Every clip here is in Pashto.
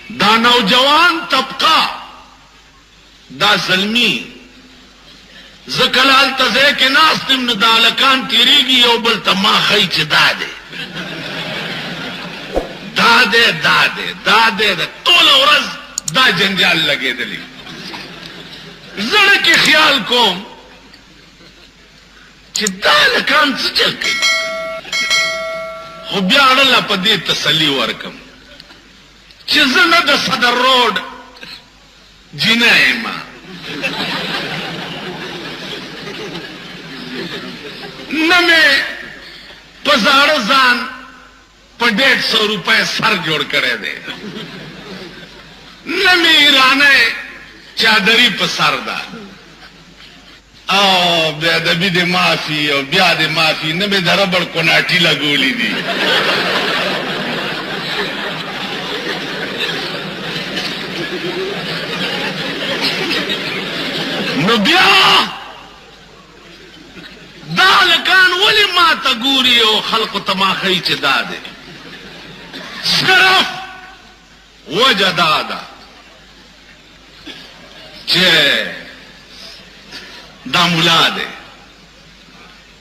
دا نوجوان طبقہ دا زلمی زکلال تزے کے ناستم دا لکان تیری گی یو بل تما خی چی دا دے دا دے دا دے دا دے دا طول ورز دا جنجال لگے دلی زڑ کی خیال کوم چی دا لکان سے چل گئی خب بیان اللہ پا دی تسلی ورکم چی زند صدر روڈ جینا ایما نمی پزار زان پا 150 روپے سر جوڑ کرے دے نمی ایرانے چادری پا سر دا او بیا دبی دے معافی او بیا دے معافی نمی در ربڑ کناٹی لگولی دی نو بیا دا لکان ولی ما تا گوری او خلق تماخی چی دا دے صرف وجہ دا دا چی دا ملا دے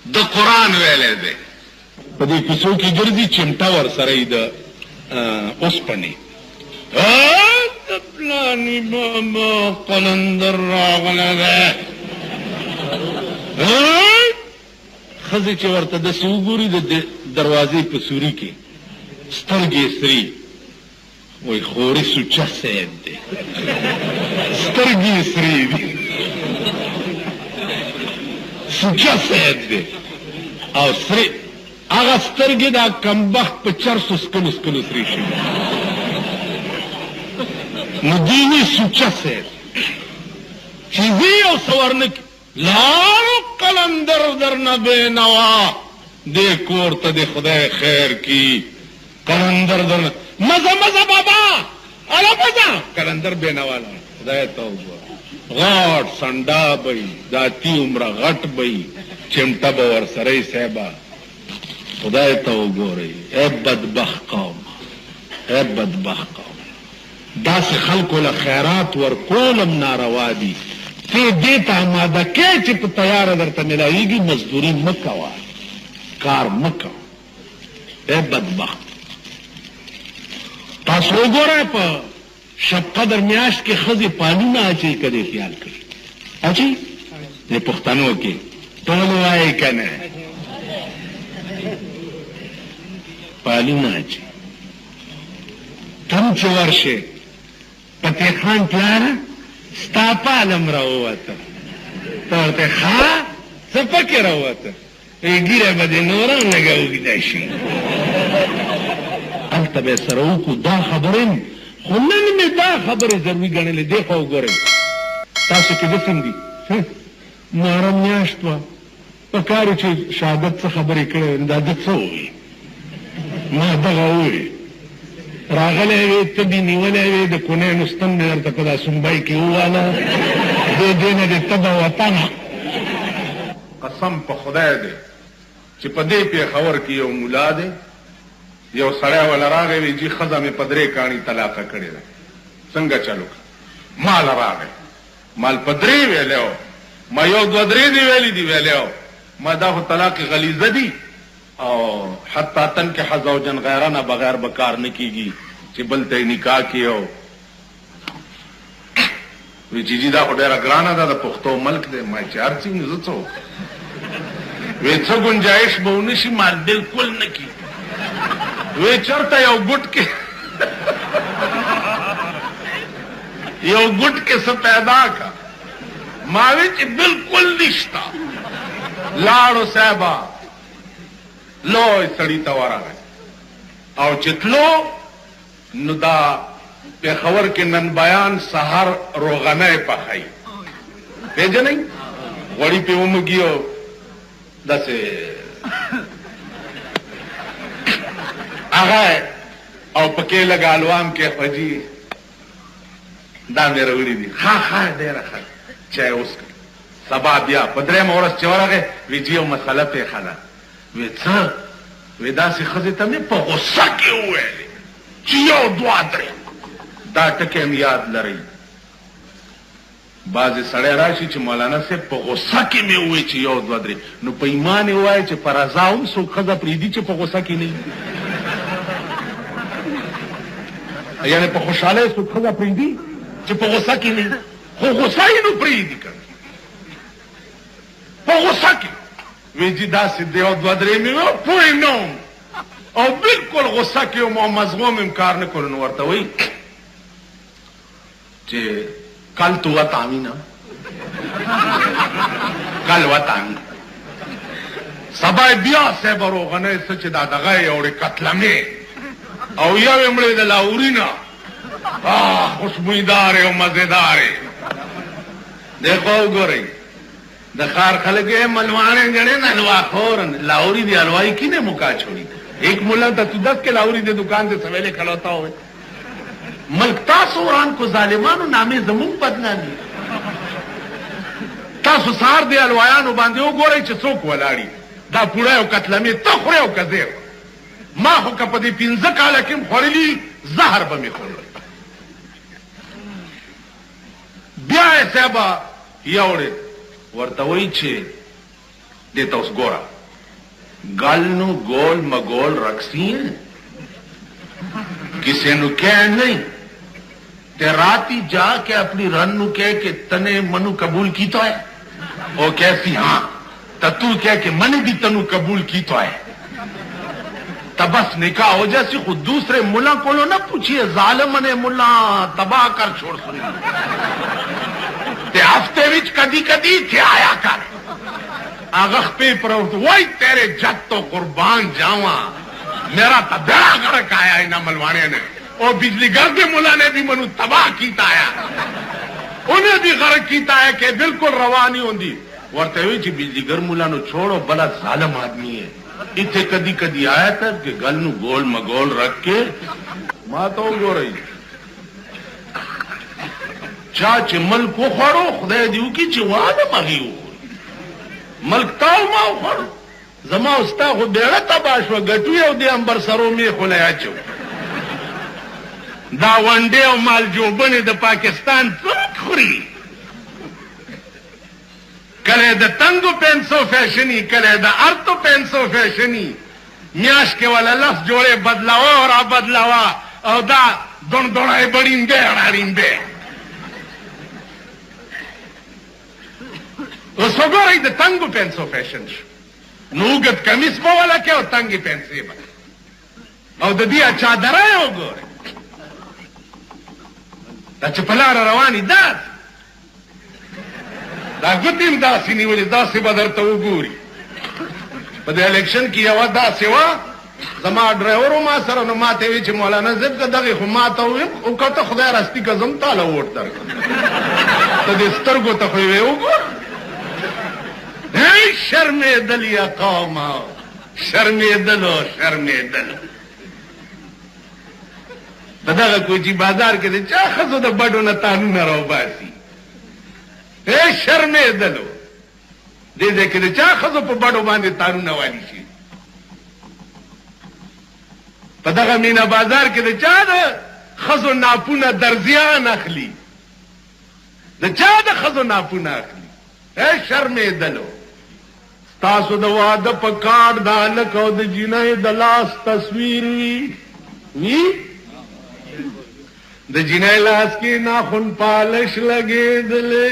دا قرآن ویلے دے پدی کسو کی گردی چمٹا ور سرائی دا اس پنی پلانی بابا قلندر راغلہ دے خزی چی ورطا دا سیوگوری دا دروازی پا سوری کی سترگی سری وی خوری سوچا سید دے سترگی سری دی سوچا سید دے او سری آغا سترگی دا کمبخت پا 400 سکلو سری شو ندیوی سوچا سید چیزی او سورنک لارو قلندر در نبی نوا دے کورتا دے خدای خیر کی قلندر در مزا مزا بابا علا مزا قلندر بے نوا لارو خدای توبا غاٹ سنڈا بئی داتی عمرہ غٹ بئی چمٹا باور سرائی صحبہ خدای توبا رئی اے بدبخ قوم اے بدبخ قوم دا سے خلقو لخیرات ورکولم ناروا دی تی دیتا مادہ کے چپ تیار در تا ملائی گی مزدوری مکوا کار مکوا اے بدبخت تاسو گو رہے پا شب قدر میاشت کے خزی پانی نہ آچی کدے خیال کری آچی یہ پختانوں کی تولو آئے کنے پانی نہ آچی کم چورشے پتے خان پیارا ستا پالم روواتا تورتے خواہ سپکی روواتا گیرے بدے نوران لگاوگی داشی التا بے سروکو دا خبرین خونن میں دا خبر ضروری گنے لے دیکھو گورے تاسو کی دسن دی مارم نیاشتوا پکاری چی شہادت سے خبری کرے اندادت سو ہوئی ما دغا ہوئی راغلے وی تبی نیولے وی دے کنے نستن دے درتا کدا سنبائی کی ہوانا دے دینے دے تبا وطانا قسم پا خدای دے چی پا دے پی خور کی یو مولا دے یو سڑے والا راغے وی جی خزا میں پدرے کانی طلاقہ کڑے دے سنگا چلو مال راغے مال پدرے ویلے ہو ما یو دو درے دی ویلی دی ویلے ہو ما دا خو طلاق غلیظہ دی اور حتی تن کے حزوجن غیرانہ بغیر بکار نکی گی چی بلتے نکاح کی ہو وی جی دا خو ڈیرہ گرانا دا دا پختو ملک دے میں چار چی نزتو وی چا گنجائش بونشی مال بالکل نکی وی چرتا یو گٹ کے یو گٹ کے سا پیدا کا ماوی چی بالکل نشتا لاڑو صاحبہ لو سڑی توارا ہے او چتلو ندا پہ خور کے نن بیان سہار روغنہ پخائی پیجا نہیں غڑی پہ امگیو دسے آغای او پکے لگا الوام کے فجی دا میرا وڑی دی خواہ دے رکھا چاہے اس کا سبا بیا پدرے مورس چورا گئے وی جیو مسئلہ پہ خلا وی چا وی دا سی خزی تا میں پا غصہ کے ہوئے لی چیو دعا درے دا ټکي هم یاد لرئ. بعضې سړی راشي چې مولانا صاحب په غصه کې مې ووایي چې یو دوه درې، نو په ایمان یې ووایي چې په رضا هم څوک ښځه پرېږدي چې په غصه کې نه وي، یعنې په خوشحالۍ څوک ښځه پرېږدي چې په غصه کې نه وي، خو غصه یې نو پرېږدي که په غصه کې وی جي داسې د یو دوه درې مې وو پوه نه وم او بلکل غصه کې وم او مضغوم م کار نه کړو، نو ورته وایي چې کل تو وطامی نا کل وطامی سبا بیا صاحب روغنه څه چې دا دغه یوړې کتلمې او یو یې مړې د لاوري نه خوشبویدارې او مزېدارې. دیکھو وګورئ د ښار خلک یې ملوانے جڑے نا حلوا خور لاہوری دی حلوائی کی نے مکا چھوڑی. ایک ملا تھا تو 10 کے لاہوری دی دکان سے سویلے کھلوتا ہوئے ملک تاسو وران کو ظالمانو نامې زمون بدنامي تاسو سهار دی حلوایانو باندې وګورئ چې څوک ولاړي دا پوړی او کتلمې ته خورې او که زه ما خو که په دې 15 کاله کې م خوړلي زهر به مې خوړل. بیا یې صاحبه یوړې ورته وایي چې دې ته اوس ګوره گل نو گول مگول رقصی ہیں کسی نو کہہ نہیں تے راتی جا کے اپنی رن نو کہہ کہ تنے منو قبول کی تو ہے او کیسی ہاں تو کہہ کہ من بھی تنو قبول کی تو ہے تب بس نکاح ہو جیسی خود دوسرے ملا کو نہ پوچھئے ظالم نے ملا تباہ کر چھوڑ سنی تے ہفتے وچ کدی کدی تھے آیا کر آغخ پہ پروت وہی تیرے جت تو قربان جاواں میرا تا بیڑا گرک آیا انہا ملوانے نے اور بجلی گھر کے ملا نے بھی منو تباہ کیتا آیا انہیں بھی غرق کیتا ہے کہ بالکل روانی ہوندی ورتے ہوئی چی بجلی گھر ملا نو چھوڑو بلا ظالم آدمی ہے اتھے کدی کدی آیا تھا کہ گل نو گول مگول رکھ کے ماں تو گو رہی چاچے ملک کو خوڑو خدای دیو کی چی وادم آگیو ملک تاو ماو خوڑو زما استا خو بیڑا تباشو گٹو یو دی امبر سرو می خلیا چو دا ونڈے او مال جو بنی دا پاکستان پرک خوری کلے دا تنگو پینسو فیشنی کلے دا ارتو پینسو فیشنی میاش کے والا لفظ جوڑے بدلاوا اور بدلاوا او دا دون دونائے بڑین دے اڑارین دے اس کو گو رہی دا تنگو پینسو فیشن شو نوگت کمیس پا والا کیا اور تنگی پینسی با او دا دیا چادر آئے ہو گو رہی دا چپلار روانی داد دا گتیم دا سی نیولی دا سی بدر تو گوری پا دا الیکشن کی یوا دا سیوا زما ڈرائیورو ما سر نو ما تیوی چی مولانا زب کا دغی خو ما تاویم او کتا خدای راستی کا زم تالا ووٹ در تا دستر گو تا خویوے ہو گو شرم دل یا قوم شرم دلو شرم دل بداغا کوئی چی بازار کے دے چاہ خزو دا بڑو نتانو نراو باسی اے شرم دلو دے دے کے دے چاہ خزو پا بڑو باندے تانو نوالی شی بداغا مینا بازار کے دے چاہ دا خزو ناپونا درزیان اخلی دا چاہ دا خزو ناپونا اخلی اے شرم دلو تاسو دا وعده پا کار دا لک او دا جنای دا لاس تصویر وی دا جنای لاس کی ناخن پالش لگے دلے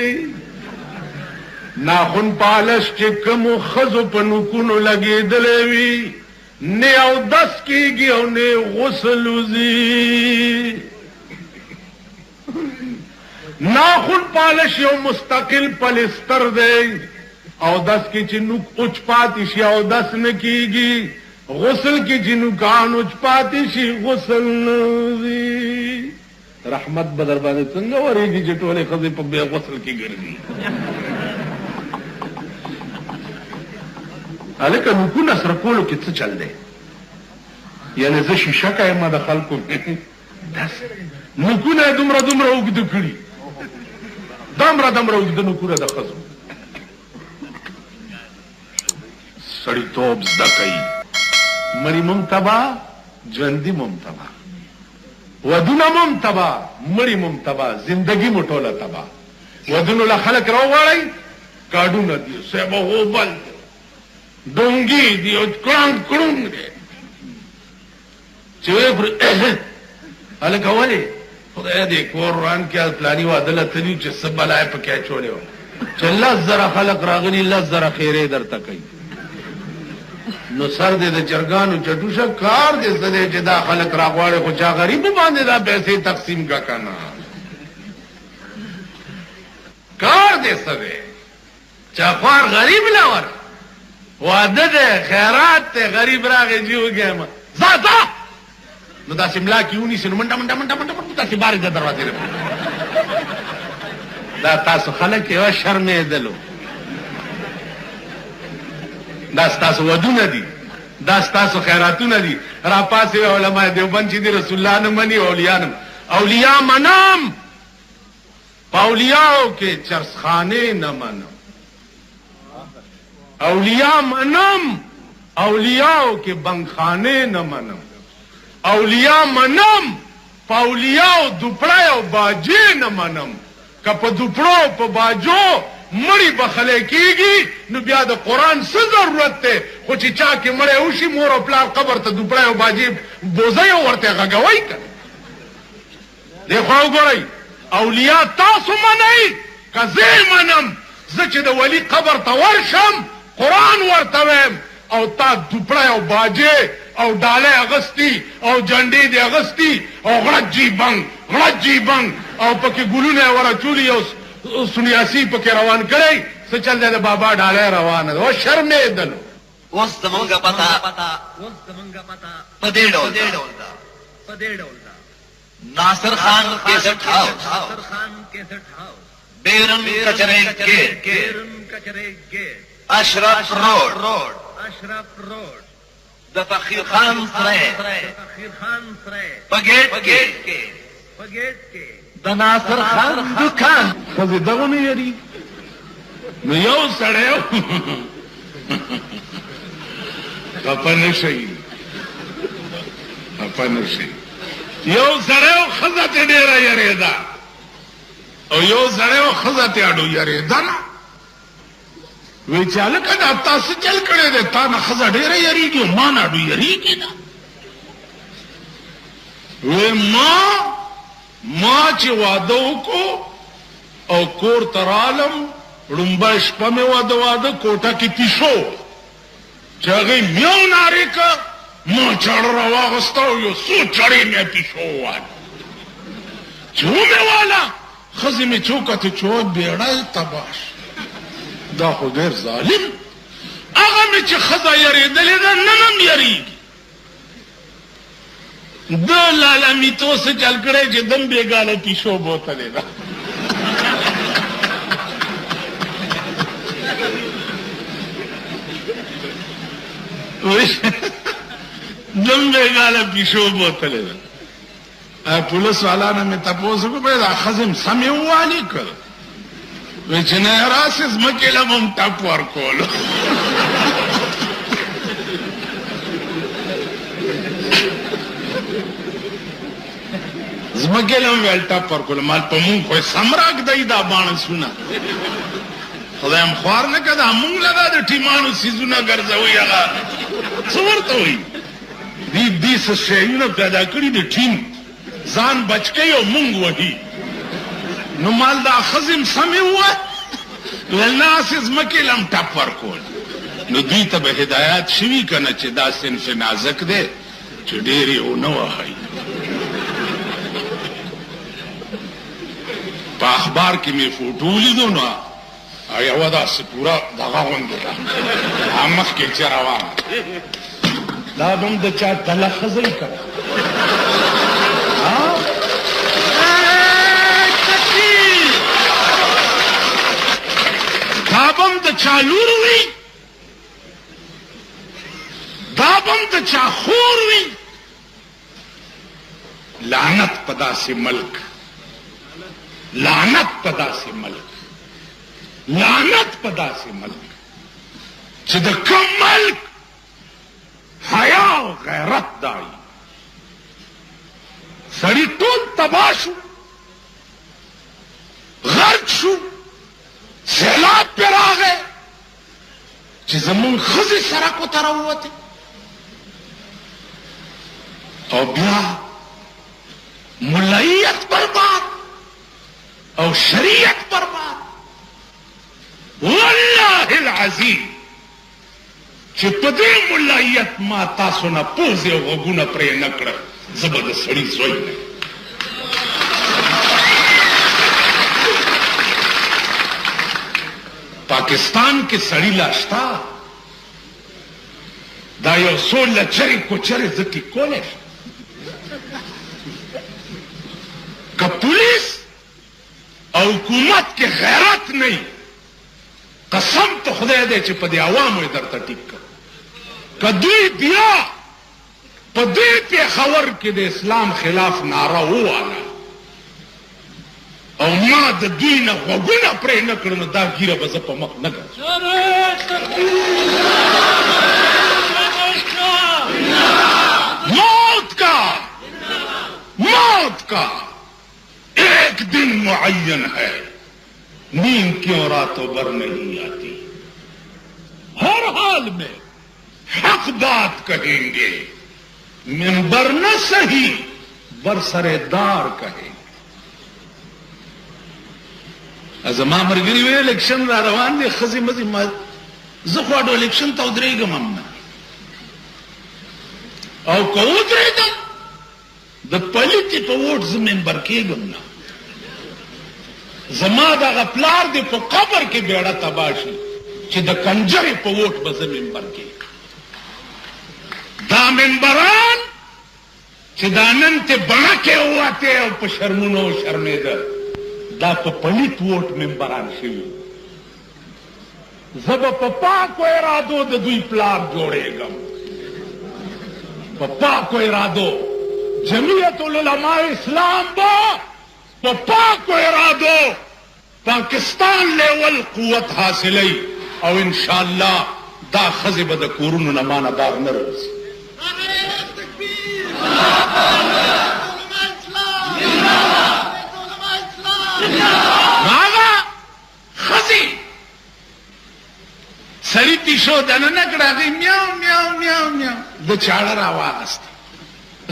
ناخن پالش چکم خزو پا نکونو لگے دلے وی نے او دس کی گی او نے غسل وزی ناخن پالش یو مستقل پلستر دے او دس کی چنوک اچ پاتی شی او دس نکی گی غسل کی چنوکان اچ پاتی شی غسل نوزی رحمت بدر بانے سنگا وری دی جٹولے خزی پا بے غسل کی گردی علیکہ نوکو نصر کولو کت سے چل دے یعنی زشی شکا ہے ما دا خلقو دس نوکو نا دمرا دمرا اگدو کری دمرا دمرا اگدو نوکو نا دا خزو سڑی توب زدہ کئی مری ممتبا جوندی ممتبا ودونه مم تبا مړی مم تبا زندگی مو ټوله تبا ودونو له خلک راوغواړئ کاډونه دي صاحب غوبل ډونګي دي او کړنګ کړنګ دي چې هلکه ولې خدای دې قرآن کې پلاني واده له تلي چې څه بلای پکې اچولې وه چې 10,000 خلک راغلي 10,000 خیرې درته کوي نو سر دې د چرګانو چټوشه کار دې څه دی چې دا خلک راغواړي خو چا غریب باندې دا پیسې تقسیم کا کنه کار دې څه دی چا خوار غریب نه ور واده دې خیرات ته غریب راغی جوګم زاتا نو دا شملا کیونی سن منډه منډه منډه منډه تاسو بارې د دروازې دا تاسو خلک یو شرمې دلو دا تاسو ودونه دي دا تاسو خیراتونه دي را پاسې علماء دیوبند چې دي رسول الله نه مني اولیاء منام اولیاءو کې چرسخانه نه منم اولیاء منم اولیاءو کې بنگخانه نه منم اولیاء منم پاولیاء دوپړای او باجې نه منم که په دوپړو په باجو مړی بخلی کېږي نو بیا د قرآن څه ضرورت دی خو چې چا کې مړی وشي مور او پلار قبر ته دوپړی او باجې بوزی او ورته غږوئ که دې خوا وګورئ اولیاء تاسو منئ که زه منم زه چې د ولی قبر ته ورشم قرآن ورته ویم او تا دوپړی او باجې او ډالۍ اغستی او جنډې دې اغستی او غړجی بنګ او پکې ګلونه ورچولي او سنیاسی پکې روان کړی څه چل دی د بابا ډالۍ روانه ده او شرمېدلو اوس زمونږ پته په دې ډول ده ناصر خان کیسټ هاؤس بیرن کچرے گیٹ اشرف روڈ د فقیر خان سره پګیټ کې د ناصر خان دکان خزه دغه نه یری نو یو سړیو خپنه شي یو سړیو خزه ته ډیره یریدا او یو سړیو خزه ته اډو یریدا نه وی چاله کدا تاسو چل کړي ده تا نه خزه ډیره یریږي ما نه اډو یریږي نه وی ما چې واده وکړو او کور ترالم لومبه شپه مې واده کوټه کې پیشو چې هغې میو نارې که ما چاړه راواغسته او یو څو چړې مې پیشو وواله چې ومې واله ښځې مې چوکته چې و بیړی تباش دا خو ډېر ظالم هغه مې چې ښځه یریدلې ده نن هم یریږي د لالامیتو څه چل کړی چې دم بېګاله پیشو بوتلې ده دم بېګاله پیشو بوتلې ده پولیس والا نه مې تپوس وکړو بیا دا ښځې م سمې ووالې کړ وی چې نه راسې ځمکې له به م ټپ ورکولو زمکې له م ویل ټپ ورکولو مال په مونږ خو یې سم راږدئ دا باڼسونه خدای م خوار نه که دا مونږ له دا د ټیمانو څیزونه ګرځوئ هغه څه ورته وایي دې څه شیونه پیدا کړي د ټیم ځان بچ کوي او مونږ وهي نو مال دا ښځې م سمې ووایه ویل نه هسې ځمکې له م ټپ ورکول نو دوی ته به هدایات شوي که نه چې دا صنف نازک دی چې ډېر یې ونه وهئ په اخبار کې مې فوټو ولیدو نو یوه داسې پوره دغه غوندې ده مخکې چې روانه دا به م د چا تله ښځئ که دا به م د چا لور وي دا به م د چا خور وي لعنت په داسې ملک لعنت په داسې ملک چې د کوم ملک حیا او غیرت دای سړی ټول تباه شو، غرق شو، سیلاب پې راغی چې زمونږ ښځې سړکو ته راووتې. او بیا ملایت برباد او شریعت برباد. والله العظیم چې په دې ملایت ما تاسو نه پوزې او غوږونه پرې نه کړه، زه به د سړي زوی نه. پاکستان کې سړی لا شته، دا یو څو لچرې کوچرې زه ټیک کولی شم. که پولیس او حکومت کې غیرت نه وي، قسم ته خدای دی چې په دې عوامو یې درته ټیک کړ. که دوی بیا په دې پېښور کې د اسلام خلاف ناره وواله او ما د دوی نه غوږونه پرې نه کړم، نو دا ګیره به زه په مخ نه ګرځم. موت کا ایک دن معین ہے، نیند کیوں راتوں بھر نہیں آتی. ہر حال میں حق بات کہیں گے، منبر نہ صحیح برسرے دار کہیں گے. زما مرګري وی الیکشن را روان دی، خزي مزي ما زه خو اډو الیکشن ته ودرېږم هم نه، او که ودرېږم د پلیتې په ووټ زه ممبر کېږم نه. زما دغه پلار دی په قبر کې بیړه تباه شي چې د کنجرې په ووټ به زه ممبر کېږم. دا ممبران چې دا نن ته بڼکې ووتې او په شرمونو شرمېده، دا په پلیت ووټ ممبران شوي. زه به په پاکو ارادو د دوی پلار جوړېږم، په پاکو ارادو. جمعیت العلماء اسلام به په پاکو ارادو پاکستان لیول قوت حاصلوي، او انشاءالله دا ښځې به د کورونو نه مانه بار نه راوځي. هغه ښځې سړي پیشو دننه کړه، هغې میاو میاو میاو میاو د چاړه راواغسته،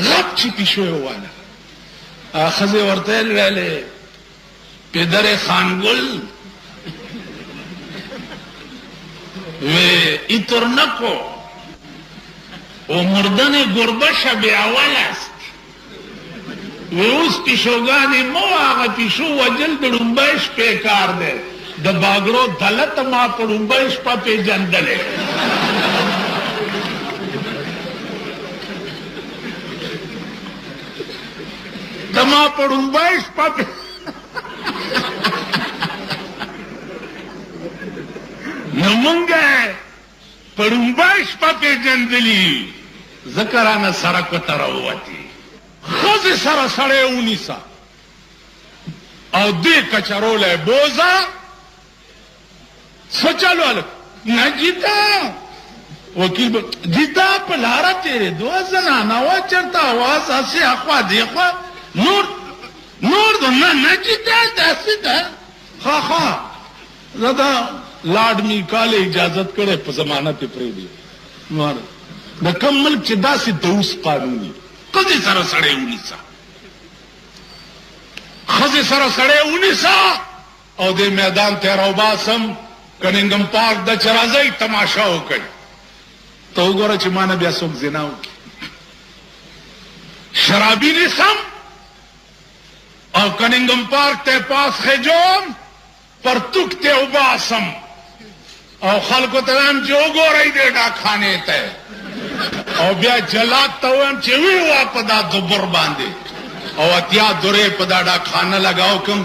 غټ چې پیشو یې وواله. ښځې ورته یې ویلې پدر خانګل وی اینطور نکو و مردن گربه شب اول است. وی اوس پیشوګانې مو هغه پیشو وجل د ړومبی شپې کار دی، د باګړو دلت ما په ړومبی شپه پېژندلی. د ما په ړومبی شپه نو مونږه په ړومبی شپه پېژندلي، ځکه رانه سړکو ته راووتې. ښځې سره سړی ونیسه او دې کچرولی بوزه، څه چل هلک؟ نه جیتا وکیل جیتا په لاره تېرېدو، زنانه وه چېرته اواز هسې اخوا دېخوا نور نه جیتا داسې ده. ښه زه دا لاډ میکال اجازت کړی په زمانه کې پرېږدي. د کوم ملک چې داسې دوس قانوني ښځې سره سړی ونیسه، ښځې سره سړی ونیسه او دې میدان ته راوباسم کنینګم پارک د چې راځئ تماشا وکړئ. ته وګوره چې ما نه بیا څوک زنا وکړي. شرابي نیسم او کنینګم پارک ته پاس خېجوم، پرتوک ته وباسم او خلکو ته وایم چې وګورئ دې ډاکخانې ته، او بیا جلاد ته وایم چې ویوا په دا دوبر باندې او اتیا دورې په دا ډاکخانه لګاو کم،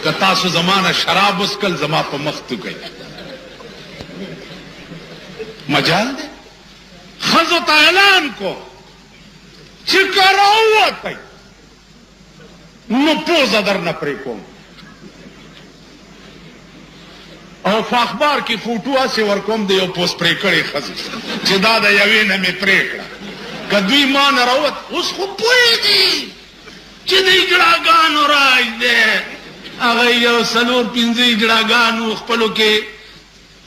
که تاسو زمانه شراب وڅکل زما په مخ توکئ. مجال دی ښځو ته اعلان کو چې که راووتئ نو پوزه درنه پرې کوم. او په اخبار کې فوټو هسې ورکوم د یو پوس پرې کړې ښځې چې دا د یوې نه مې پرې کړه. که دوی ما نه راووت، اوس خو پوهېږي چې د اجړاګانو راج دی هغه یو 4-5 اجړاګانو خپلو کې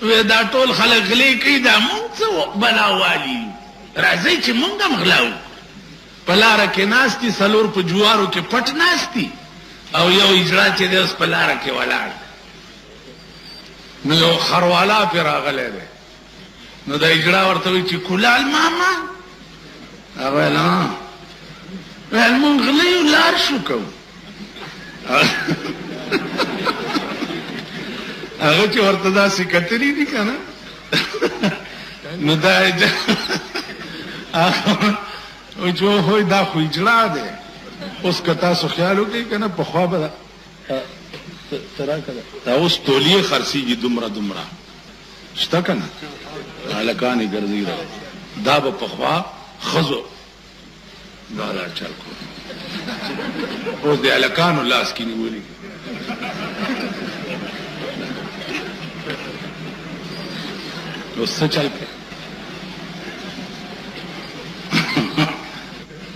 وی دا ټول خلک غلی کوي دا مونږ څه بلا والي راځئ چې مونږ هم غلا وکړو په لاره کې ناست دي 4 په جوارو کې پټ ناست دي او یو اجړا چې دی اوس په لاره کې ولاړ نو یو خروالا پې راغلی دی نو دا اجړا ورته وایي چې کولال ماما هغه ویل ویل مونږ غلی یو لار شو کوو هغه چې ورته داسې کتلي دي که نه نو دا وایي چې هوی دا خو اجړا دی اوس که تاسو خیال وکړئ که نه پخوا به دا اوس تولیې خرڅېږي دومره دومره شته که نه هلکانې ګرځي دا به پخوا ښځو دا چل کو اوس د هلکانو لاس کې نیولي اوس څه چل کوي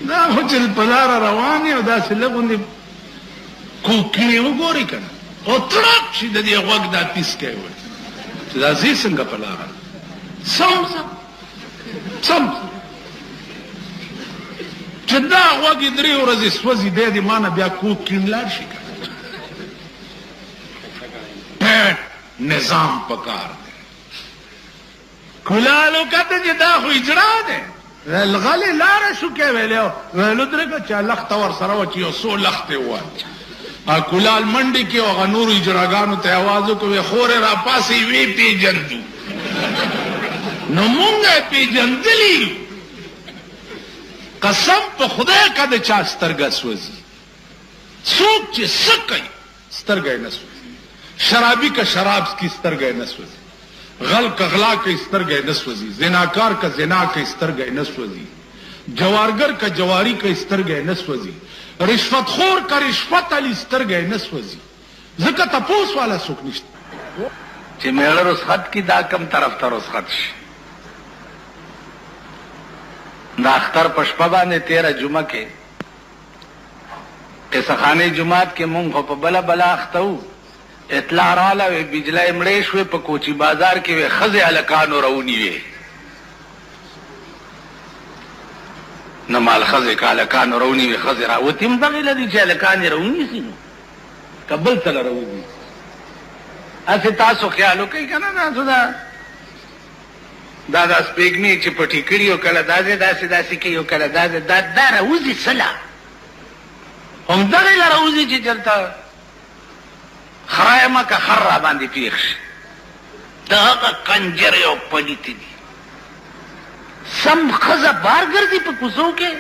دا خو چې په لاره روان یې او داسې لږ غوندې کوکړې وګورئ که نه او تړاک شي د دې غوږ دا تیسکی وي چې دا ځي څنګه په لاره سم چې دا غوږ یې 3 ورځې سوځي دی د ما نه بیا کوک کیڼ لاړ شي که نه نظام پکار دی کلالو کته چې دا خو اجړا دی غلی لاره شو کې ویلو ویلو درګه چې لخته ورسره وه چې یو 100 لختې ووایي کلال منډې کې هغه نورو اجراګانو ته آواز وکړو خورې راپاسې ویې پېژندو نو مونږ یې پېژندلي قسم په خدای که د چا سترګه سوځي څوک چې څه کوي سترګه یې نه سوځي شرابي که شراب څکي سترګه یې نه سوځي غل که غلا کوي سترګه یې نه سوځي زناکار که زنا کوي سترګه یې نه سوځي جوارګر که جواري کوي سترګه یې نه سوځي رشوت خور که رشوت علي سترګه یې نه سوځي ځکه تپوس والا څوک نشته چې میړه رسخت کی دا کم طرف ته رسخت شي دا اختر په شپه باندې 13 جمعه کې قصه خانه جمعات کې مونږ خو په بله اخته وو اطلاع راله وی بجلی مړې شوې په کوچي بازار کې وی ښځې هلکانو رووني وې نو مال ښځې که هلکانو رووني وې ښځې راوتې هم دغې له دي چې هلکان یې رووني سي نو که بل څه له رووني هسې تاسو خیال وکئ که نه تاسو دا سپېږمې چې پټې کړي او کله داسې کوي او کله دا راوځي څه له همدغې له راوځي چې چېرته خرايمه که خر را باندې پیښ شي د هغه کنجرې او پلیتې دي سم ښځه بار ګرځي په کوڅو کې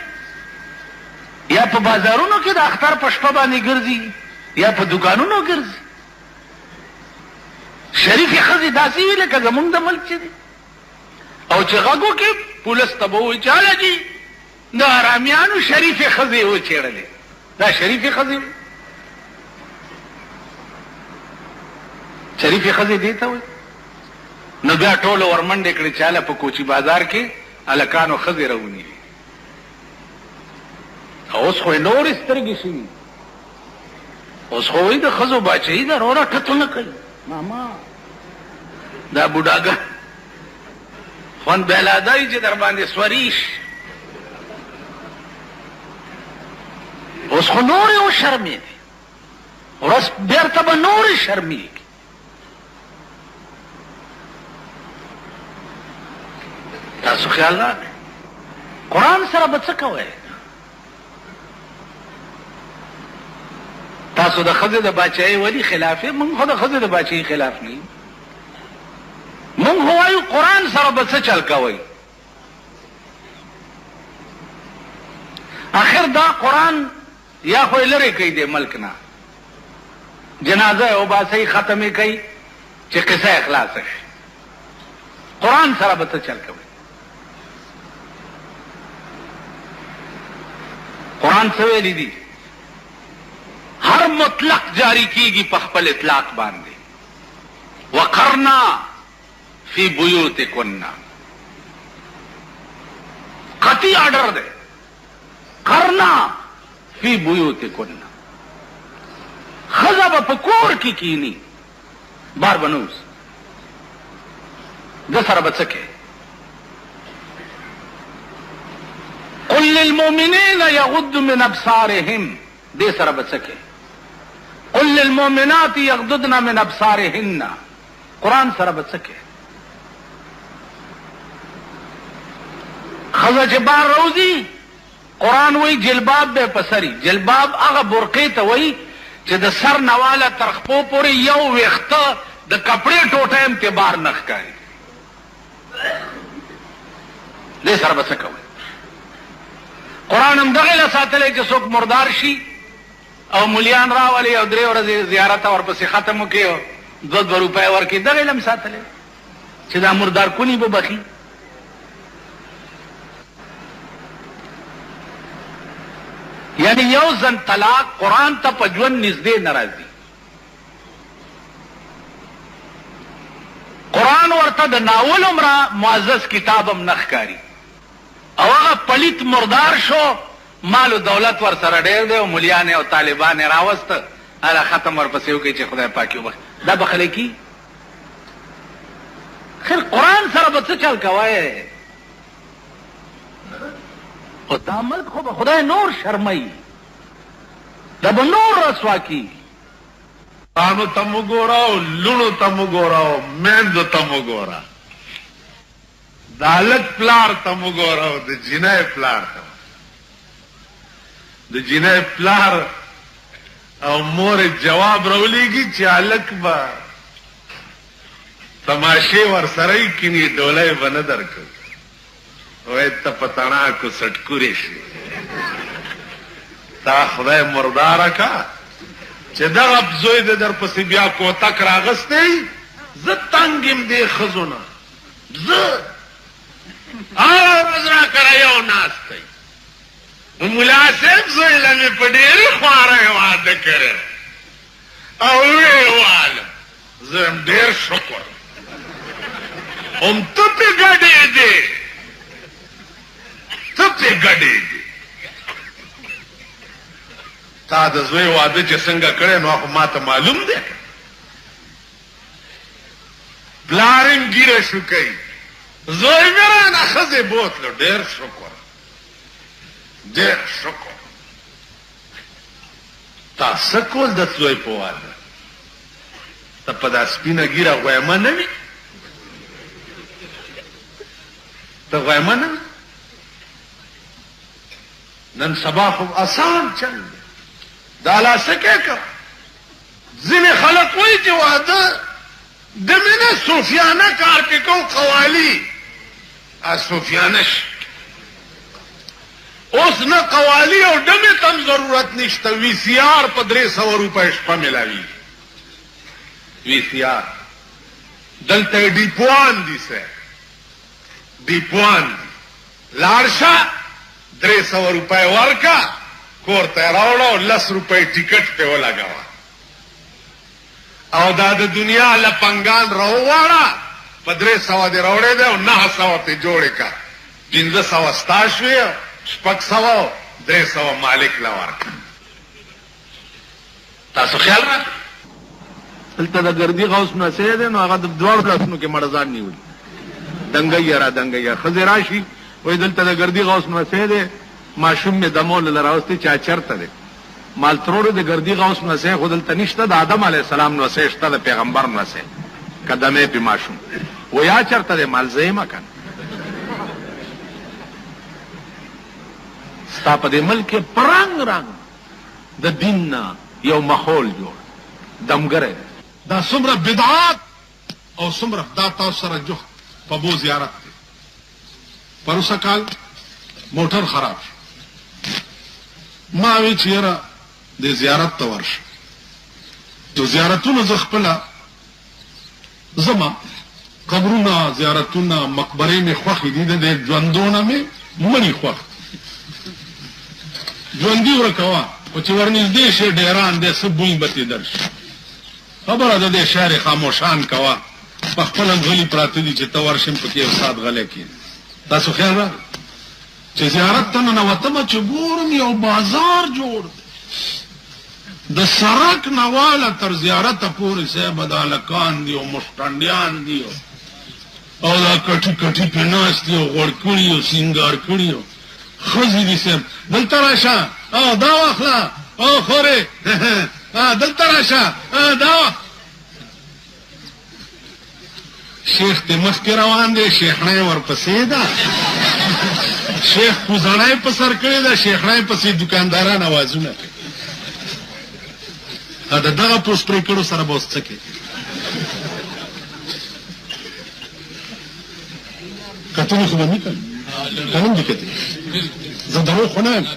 یا په بازارونو کې د اختر په شپه باندې ګرځي یا په دوکانونو ګرځي شریفې ښځې داسې وي لکه زمونږ د ملک چې دي او چې غږ وکړي پولیس ته به ووایي چې هله جي د حرامیانو شریفې ښځې وچېړلې دا شریفې ښځې شریفې ښځې دې ته وایي نو بیا ټولو ورمنډې کړې چې هله په کوچي بازار کې هلکانو ښځې رووني وي اوس خو یې نورې سترګې شوي اوس خو وایي د ښځو باچهي ده روره ټتونه کوي ماما دا بوډاګه خوند بهلادی چې در باندې سوریش اوس خو نورې وشرمېدې ورځ بېرته به نورې شرمېږي تاسو خیال راغی قرآن سره به څه کوئ تاسو د ښځې د باچهۍ ولي خلاف یې موږ خو د ښځې د باچهۍ خلاف نه یو موږ خو وایو قرآن سره به څه چل کوئ آخر دا قرآن یا خو یې لرې کوي د ملک نه جنازه یې وباسئ ختم یې کوي چې قصه یې خلاصه شي قرآن سره به څه چل کوئ قرآن څه ویلي دي ہر مطلق جاری کی گی پخپل اطلاق باندھے وقرنا فی بیوتکن قطعی آرڈر دے کرنا فی بیوتکن، خزا با پکور کی کینی بار بنوز د سره بچکه. قل للمؤمنین یغضوا من ابصارهم، دې سره بچکه. قل للمؤمنات یغضضن من ابصارهن، قرآن سره بچکه. خزا چې بار روزی قرآن وی جلباب بے پسری. جلباب هغه برقې ته وی چې د سر نواله تر خپو پورې یو ویخته د کپړې ټوټه هم ته بار نه ښکاري. دې سره به څه کوئ؟ قرآن هم دغې له ساتلی چې څوک مردار شي او ملیان راولي او 3 ورځې زیارت ورپسې ختم وکړي او 2 روپۍ ورکړي، دغې له هم ساتلی چې دا مردار کونی به بخي. یعنی یو ځل طلاق قرآن ته په ژوند نږدې نه راځي. قرآن ورته د ناول عمره معزز کتاب هم نه ښکاري او هغه پلیت مردار شو، مال و دولت ور سره ډېر دی او ملیان او طالبان یې راوسته، هله ختم ورپسې وکړي چې خدای پاک یې وبخښي. دا بخلی کی؟ خیر قرآن سره به څه چل کوئ؟ او دا ملک خو به خدای نور شرمئی، دا به نور رسوا کی. تانو تم وګوراو، لونو تم وګوراو، میندو تم وګورا، د هلک پلار تم وګوراو، د جینۍ پلار تم، د جینۍ پلار او مور جواب راولیږي چې هلک به تماشې ورسره یې کیني، ډولۍ به نه درکړو. وای ته په تڼاکو سټکورې شي، تا خدای مرداره کا چې دغه زوی د در پسې بیا کوتک راغستی. زه تنګ یم دې ښځو نه، زه هره ورځ راکره یو ناستی. ملا صاحب زوی له مې په ډېرې خواره واده کړی او ویې والم، زه یم ډېر شکر هم ته پې ګډېدې، ته پې ګډېږي. تا د زوی واده چې څنګه کړی نو خو ما ته معلوم دی. پلار هم ګیره شو کوي، زوی مې رانه ښځې بوتلو. ډېر شکر، ډېر شکر. تا څه کول د زوی په واده؟ ته په دا سپینه ګیره غویمه نه وي؟ ته غویمه نه وي؟ نن سبا خو آسان چل دی، دا لا څه کې که ځینې خلک وایي چې واده د مینه صوفیانه کار کې کوم قوالي صوفیانه شي. اوس نه قوالي او ډمې ته هم ضرورت نشته، وی سی آر په 300 روپۍ شپه میلاوي. وی سی آر دلته ډیپوان دي، سه ډیپوان دي، لاړ شه 300 روپۍ ورکا، کور ته راوړه، 10 روپۍ ټیکټ ته ولګوه او دا د دنیا لپنګان راوواړه. په 300 دې راوړی دی او 900 ته جوړې کا، 1500 ستا شوې، 600 300 مالک له ورکړه. تاسو خیال را دلته د ګردي غوث نسې دی نو هغه د 2 لاسونو کې مړزان نیولي، دنګۍ را دنګۍ ښځې راشي وای دلته د ګردي غوث نسې دی، ماشوم مې دمول له راوستي چا چرته دی، مال ترور د ګردي غوث نسې خو دلته نشته، د آدم علیه السلام نسې شته، د پیغمبر نسې قدمې پې ماشوم ویا چرته دی، مال زه یمه که ستا په دې ملک کې پرنګ رنګ د دین نه یو ماحول جوړ دمګری. دا څومره بدعات او څومره دا تاسو سره جوخت په بو زیارت دی. پروسه کال موټر خراب شو، ما وی چې یاره د زیارت ته ورشه. د زیارتونو زه خپله زما قبرونه، زیارتونه، مقبرې مې خوښې دي، د ژوندونه مې مړي خوښ. ژوندي ورکوه خو چې ورنږدې شي ډیران دی څه بوی به ترې درشي. خبره د دې شعر خاموشان کوه، په خپله غلي پراته دي چې ته ورشم پکې یو ساعت غلی کښېنې. تاسو خیال راغی؟ چې زیارت ته ننوتمه چې ګورم یو بازار جوړ دی د سړک نه واله تر زیارته پورې صاحب دا هلکان دي او مشټنډیان دي او دا کټي کټي پې ناست دي او غوړ کړي او سینګار کړي او ښځې دي صاحب دلته راشه او دا واخله او خورې دلته راشه دا شیخ ته مخکې روان دی شیخنۍ ورپسې ده شیخ کوزړی په سر کړې ده شیخنۍ پسې دکانداران اوازونه کوي د دغه پوسټرې کړو سره به اوس څه کوي کتنې خو به نه کوي که هم دي کتې زه دروغ خو نه یم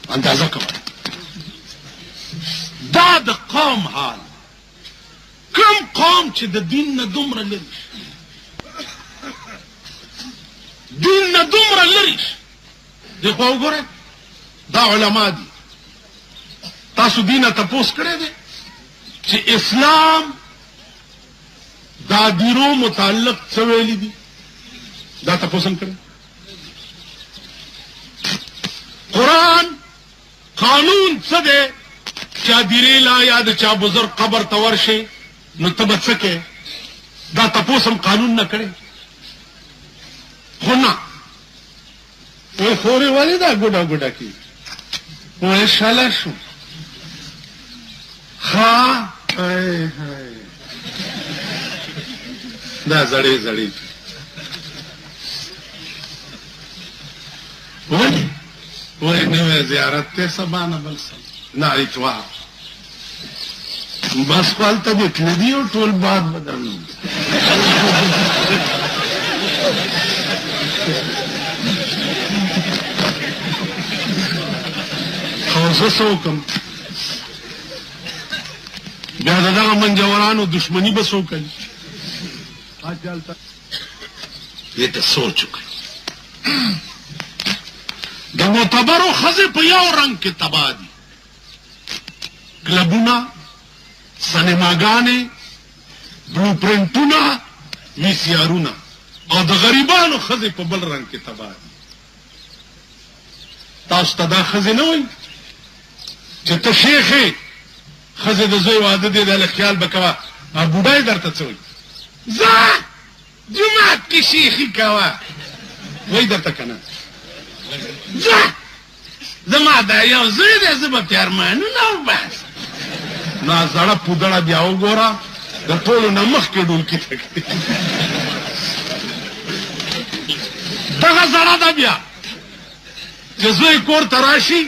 اندازه کوه دا د قوم حال کوم قوم چې د دین نه دومره لري دین نه دومره لري دی خو وګورئ دا علما دي تاسو دینه تپوس کړی دی چې اسلام دا دیرو متعلق څه ویلي دي دا تپوس هم کړی قرآن قانون څه دی چا دیرې لا یا د چا بزرگ قبر ته ورشي نو ته به څه کوې دا تپوس هم قانون نه کړی خو نه وایي خورې ولې دا ګوډه ګوډه کوي وایي شله شو ښه دا زړې زړې ولې وایي نوی زیارت دی سبا نه بل څه نه اتوار بس خو هلته دې تللي دي او ټول باد بدل خو زه څه وکړم بیا د دغه منجورانو دشمني به څوک کوي دې ته سوچ وکړئ د معتبرو ښځې په یو رنګ کې تباه دي کلبونه سینماګانې بلو پرنټونه وي سی آرونه او د غریبانو ښځې په بل رنګ کې تباه دي تاسو ته دا ښځې نه وایي چې ته شیخ یې ښځې د زوی واده دی دا خیال به کوه او بوډای درته څه وایي ځه جومات کې شیخي کوه وایي درته که نه ځه زما دا یو زوی دی زه به پې ارمانونه وباسم نو زړه پودړه بیا وګوره د ټولو نه مخکې ډولکي ته کړي دغه زړه ده بیا چې زوی کور ته راشي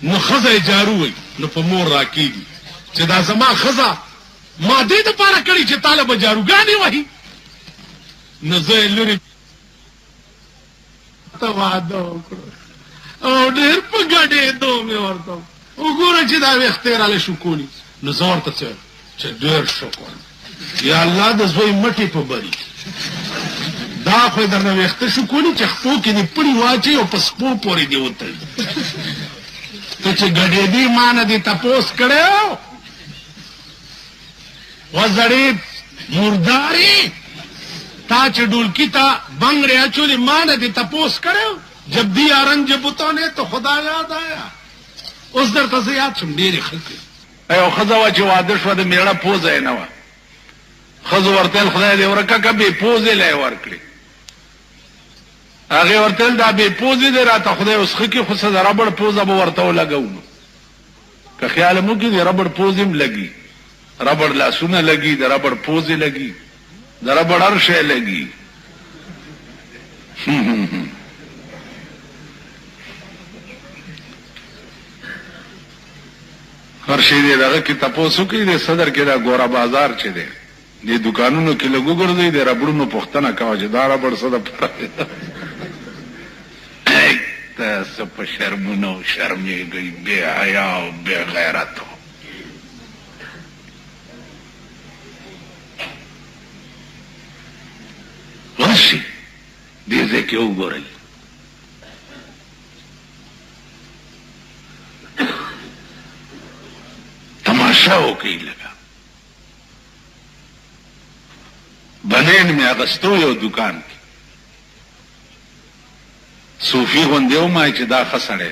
نو ښځه یې جارو وایي نو په مور راکېږي چې دا زما ښځه ما دې دپاره کړي چې تاله به جاروګانې وهي نو زه یې لرې ته واده وکړو او ډېر په ګډېدو مې ورته وګوره چې دا ویښته یې راله شکولي نو زه ورته څه چې ډېر شکر یا الله د زوی مټې په بري دا خو یې درنه ویښته شکولي چې خپو کې دې پړي واچوي او په سپو پورې دې وتړي ته چې ګډېدي ما نه دې تپوس کړی و زړې مردارې تا چې ډولکي ته بنګړې اچولې ما نه دې تپوس کړی جب دیا رنج بتوں نے تو خدا یاد آیا اوس درته زه یاد شم ډېرې ښه یو ښځه وه چې واده شوه د مېړه پوزه یې نه وه ښځو ورته ویل خدای دې ورکه که بې پوزې له یې ورکړي هغې ورته ویل دا بې پوزې دی راته خدای اوس ښه کړي خو څه د ربړ پوزه به ورته ولګو نو که خیال مو کړي د ربړ پوزې هم لګي ربړ لاسونه لګي د ربړ پوزې لګي د ربړ هر شی لګي هر شی دی دغه کې تپوس وکړي د صدر کې دا ګوره بازار چې دی دې دکانونو کې لږ وګرځئ د ربړونو پوښتنه کوه چې دا ربړ څه دپاره دی ته څه په شرمونه او شرمېږئ بې حیا او بې غیرتو ورشي دې ځای کې وګورئ تماشا وکړئ لږه بنین میں اغستو یو دکان کی صوفی غندیو ما چې دا خسړې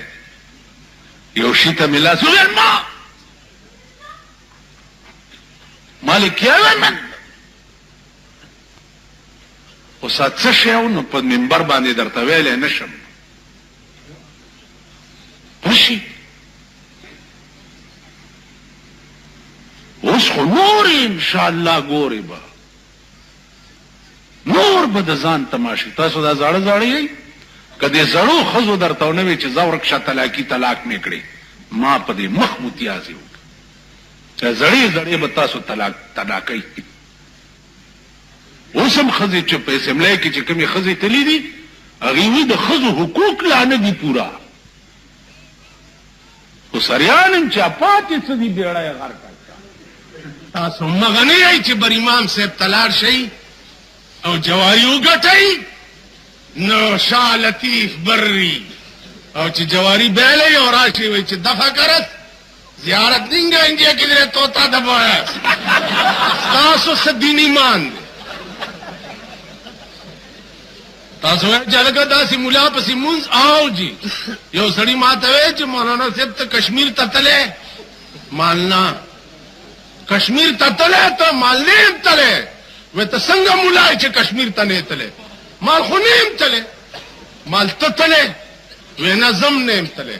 یو شي ته ملا سوګر مالک یې من او سات څه شیو نو په منبر باندې درته ویلې نشم پوشي اوس خو نور ان شاء الله ګوري به نور به د ځان تماشي تاسو دا زړه زړی یې کدی زړو خزو درته ونه وی چې زورک شتلاکی طلاق میکړي ما په دې مخ متیازي و چې زړی زړی به تاسو طلاقي اوسم خزي چې په اسمبلی کې چې کومي خزي تللی دي هغه وی د خزو حقوق لا نه دي پورا خو سریان چې پاتې څه دي بیړای غار کړه تاسو مغنی ای چې بر امام صاحب تلار شي او جواری وګټي نو شاه لطیف بری او چې جواری بیلې او راشي وي چې دفع کرت زیارت دینگا انجیا کدھر توتا دبایا تاسو سدین ایمان تاسو جلگا داسی ملا پسی منز آؤ جی یو سڑی ماتوے چې مولانا صاحب ته کشمیر تتلے مالنا کشمیر تتلے تو مالنیم تلے وہ تو سنگا ملا چې کشمیر تنے تلے مال خونیم تلے مال تتلے وہ نظم نیم تلے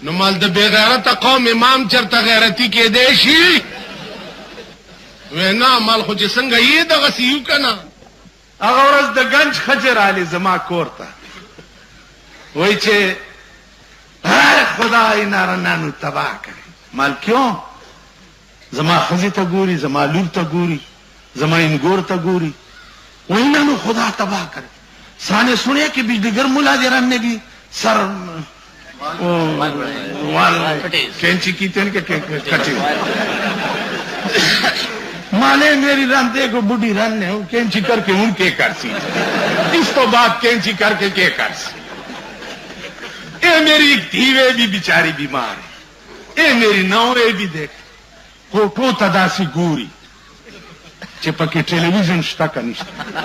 نو مال د بے غیرت قوم امام چرته غیرتی کې دی شي وینا مال خو چې څنګه یې دغه سیو کنه هغه ورځ د گنج خجر علی زما کور ته وای چې خدای نارنانو تباہ کړي مال کیوں زما خزی ته ګوري زما لور ته ګوري زما انګور ته ګوري وای نو خدا تباہ کړي سانے سنیا کہ بجلیگر ملا جران نے بھی سر کینچی کی تین کے کٹی مالے میری رن دیکھو بڑھی رن نے کینچی کر کے ان کے کرسی اس تو بعد کینچی کر کے کرسی اے میری دھیوے بھی بیچاری بیمار ہے اے میری نوے بھی دیکھ کوٹو تداسی گوری چپکی ٹیلی ویژن شتا کا نشتا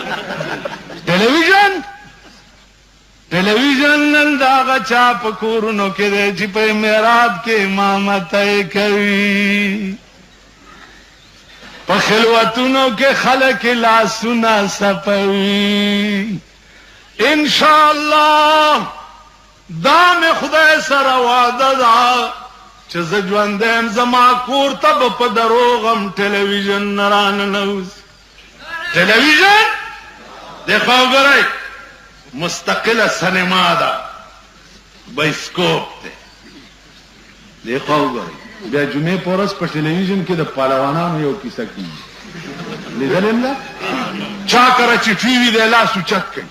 ٹیلی ویژن ٹیلیویژن نن داغا چاپ کورنو کې دی چې په معراج کې امامت یې کوي په خلوتونو کې خلک لاسونه سپوي انشاءالله دا مې خدای سره وعده ده چې زه ژوندی یم زما کور ته به په دروغم ټیلیویژن نه راننوځي ټیلیویژن دیکھو وګورئ مستقل سینما دا بایسکوپ ته دیکھو وګورئ بیا جمعې په ورځ په ټیلیویژن کې د پهلوانانو یو کیسه کېږي لیدلې نه چا کره چې ټي وي دی لاس اوچت کوي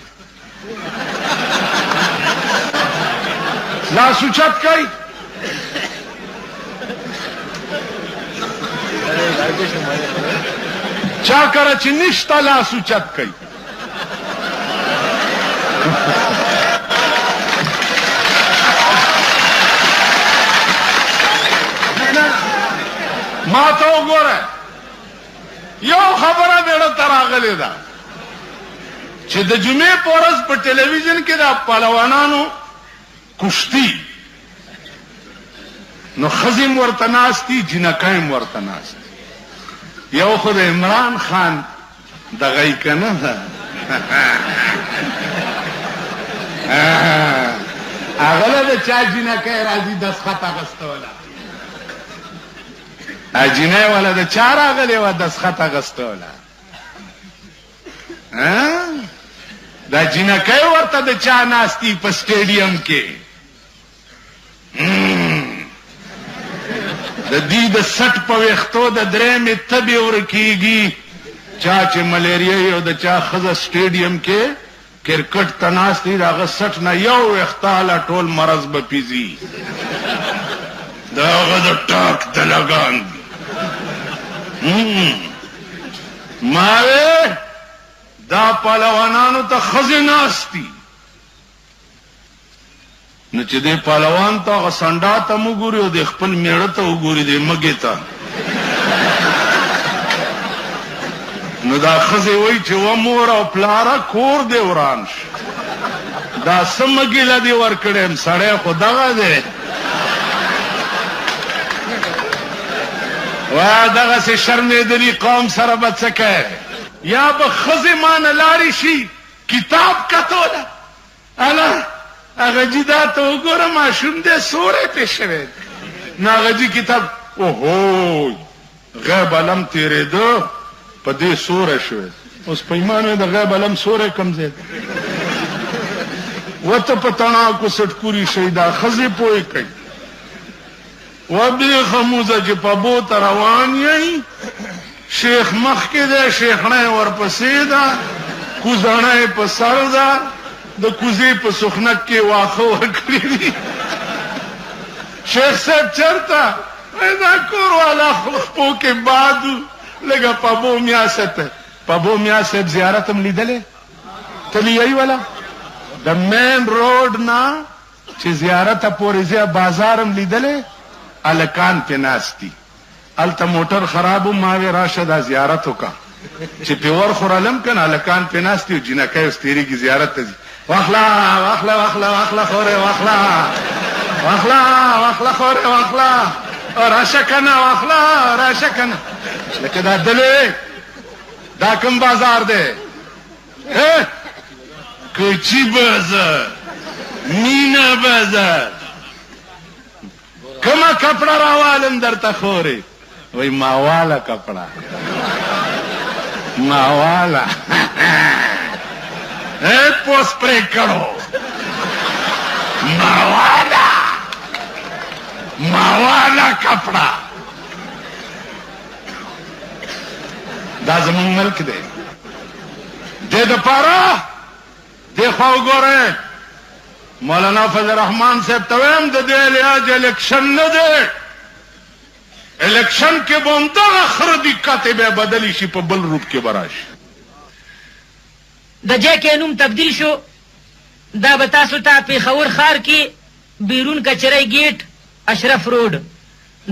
لاس اوچت کوي چا کره چې نشته لاس اوچت کوي ما ته وګوره یو خبره مېړه ته راغلې ده چې د جمعې په ورځ په ټیلیویژن کې د پهلوانانو کشتي نو ښځې م ورته ناستي جینکۍ م ورته ناستي یو خو د عمران خان دغه یې که نه ده هغه د چا جینکۍ راځي دسخط اخیستوله جینۍ والا د چا راغلې وه دسخط اخیستوله دا جینکۍ ورته د چا ناستي په سټیډیم کې د دې د سټ په ویښتو د درېیمې تبې ورکېږي چا چې ملیریا یو د چا ښځه سټیډیم کې کرکټ ته ناست دي د هغه سټ نه یو ویښته ټول مرض به پیځي د هغه د ټاک د لګان ما وې دا پهلوانانو ته ښځې ناست دي نو چې دی پهلوان ته هغه سنډا ته م وګوري او د خپل میړه ته وګوري دی مږې ته نو دا ښځې وایي چې و مور او پلاره کور دې وران شو دا څه مګیله دې ورکړې یم سړی خو دغه دی وا دغسې شرمېدلي قوم سره به څه کوې یا به ښځې مانه لاړې شي کتاب کتوله اله هغه جي دا ته وګوره ماشوم دی سوری پې شوی نو هغه جي کتاب اوهو غیب علم تېرېده په دې سوری شوی اوس په ایمان د غیب علم سوری کوم ځای دی وته په تڼاکو سټکوري شئ دا ښځې پوه کوي و بیخه موزه چې په بوته روان یئ شیخ مخکې دی شیخڼۍ ورپسې ده کوزڼۍ په سر ده د کوزې په سخنک کې واښه ورکړي دي شیخ صاحب چېرته دا کور والا خپو کې باد لږه پبو میا صاحب پبو میا صاحب زیارت هم لیدلی ته لیایي ولا د مین روډ نه چې زیارته پورې ځې بازار هم لیدلی الکان پې ناست دي هلته موټر خراب هم ما وې راشه دا زیارت وکړه چې پې ورخورلم که نه الکان پې ناست دي او جینکۍ اوس تېرېږي زیارت ته ځي واخله واخله واخله واخله خورې واخله واخله واخله خورې واخله راشه که نه واخله راشه که نه لکه دا دلې دا کوم بازار دی کوچي بازار مینه بازار کما کپڑا راوالم درته خورې وای ماواله کپڑا ماواله پوس پرې کړو ماواله ماواله کپڑا دا زمون ملک دی دې دپاره دې خوا وګورئ مولانا فضل الرحمان صاحب ته وایم د دې علاج الیکشن نه دی الیکشن کې به هم دغه خره دقتې بیا بدلی شي په بل روپ کې به راشي د جای کې نوم تبدیل شو دا به تاسو ته پېښور ښار کې بیرون کچرۍ ګیټ اشرف روډ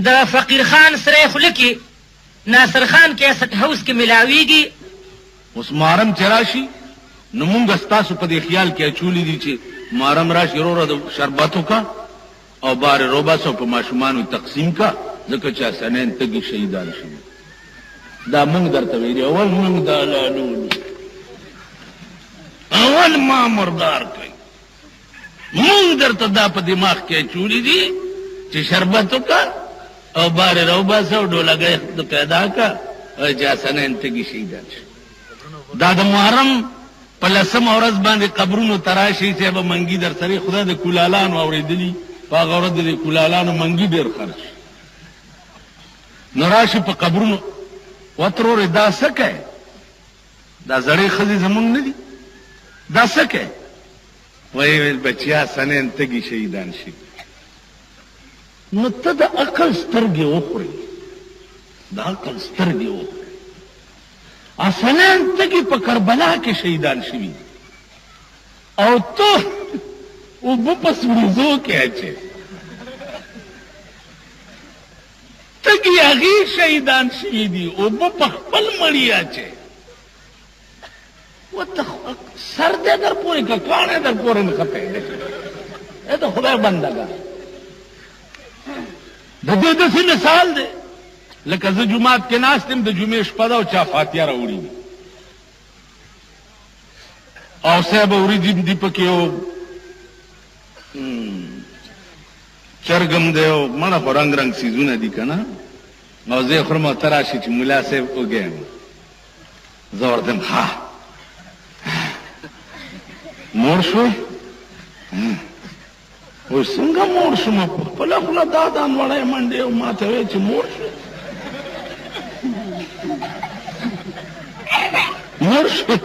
د فقیر خان سره خوله کې ناصر خان کیسټ هاوس کې ملاویږي اوس محرم چې راشي نو مونږ ستاسو په دې خیال کې اچولی دي چې محرم راشي وروره د شربتو کا او بار روباسو په ماشومانو تقسیم کا ځکه چې حسنین تږي شهیدان شوي دا مونږ درته ویلي اول مونږ دا لالو اول ما مردار کوي مونږ درته دا په دماغ کې اچولی دي چې شربتو کا او بار روباسو ډولګۍ پیدا کا او چې حسنین تږي شهیدان شوي دا د محرم په لسمه ورځ باندې قبرونو ته راشي چې به منګي در سره خدای د کولالانو اورېدلي په هغه ورځ د کولالانو منګي ډېر خرچ نو راشي په قبرونو وترورې دا څه کوې دا زړې ښځې زمونږ نه دي دا څه کوې وایي ویل بچیا سنین تږي شهیدان شي نو ته د عقل سترګې وخورې د عقل سترګې وخورې حسنین تږي په کربلا کې شهیدان شوي او ته اوبه په سوریزو کې اچې تږي هغې شهیدان شوي دي اوبه په خپل مړي اچې سر دې در پورې که کاڼی در پورې نښتی دی د خدای بندګان د دې داسې مثال دی لکه زه جومات کې ناست یم د جمعې شپه ده او چا فاتحه راوړي وي او صاحب وریجې دي پکې او چرګم دی او مړه خو رنګ رنګ څیزونه دي که نه او زه یې خورم او ته راشي چې ملا صاحب وږی یم زه ورته یم ها موړ شوی وایي څنګه موړ شوم په خپله خوله دا لوړی منډې او ما ته وایي چې موړ شو مړ شو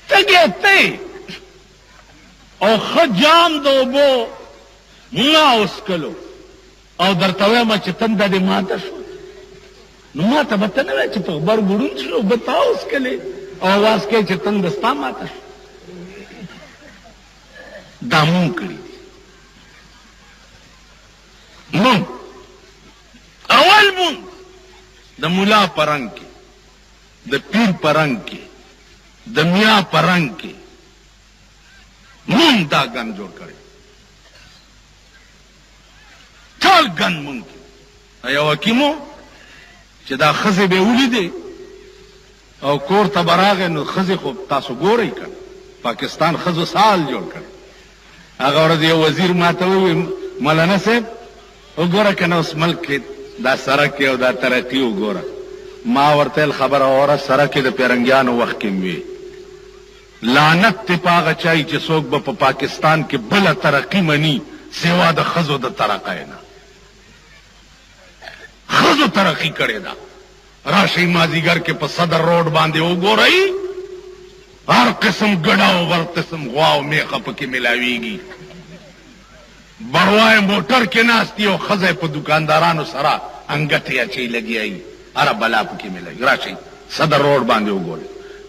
تږی تی او ښه جام د اوبو ما وڅکلو او درته وایم چې تنده دې ماته شو نو ما ته به ته نه وایې چې په غبرګ ړوند شو اوبه تا وڅکلې او اواز کوې چې تنده ستا ماته شو دا مونږ کړي دي مونږ اول مونږ د ملا په رنګ کې د پیر په رنګ کې د میا په رنګ کې مونږ دا ګن جوړ کړی ټول ګن مونږ کې یو حکیمو چې دا ښځې به ولیدې او کور ته به راغی نو ښځې خو تاسو ګورئ که پاکستان ښځو سال جوړ کړی هغه ورځ یو وزیر ما ته وویل مولانا صاحب وګوره که نه اوس ملک کې دا سړک او دا ترقي وګوره ما ورته خبره اوره سړک د پیرنګیانو وخت کې وي لعنت ته پاغه چای چې څوک به په پاکستان کې بله ترقي مني سوا د ښځو د ترقۍ نه ښځو ترقي کړې ده راشئ مازدیګر کې په صدر روډ باندې وګورئ هر قسم ګډه او هر قسم غوا او میخه پکې ملاویږي بروای موټر کې ناستي او ښځه په دکاندارانو سره انګټې اچي لګیایي هره بلا پکې ملاوي راشئ صدر روډ باندې وګورئ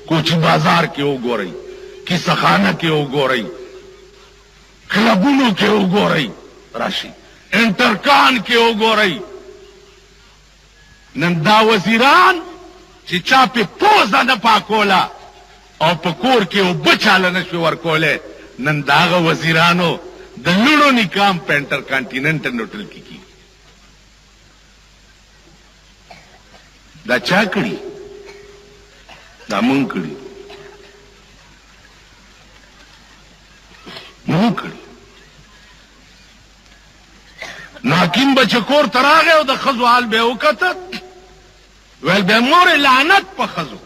کوچی بازار کې وګورئ کیسهخانه کې وګورئ کلبونو کې وګورئ راشئ انټرکان کې وګورئ نن دا وزیران چې چا پې پوزه نه پاکوله او په کور کې اوبه چاله نه شوې ورکولی نن د هغه وزیرانو د لوڼو نکام په انټر کانټیننټل هوټل کې کېږي دا چا کړي دا مونږ کړي مونږ کړي نو حکیم به چې کور ته راغی او د ښځو حال به یې وکته ویل به مورې لعنت په ښځو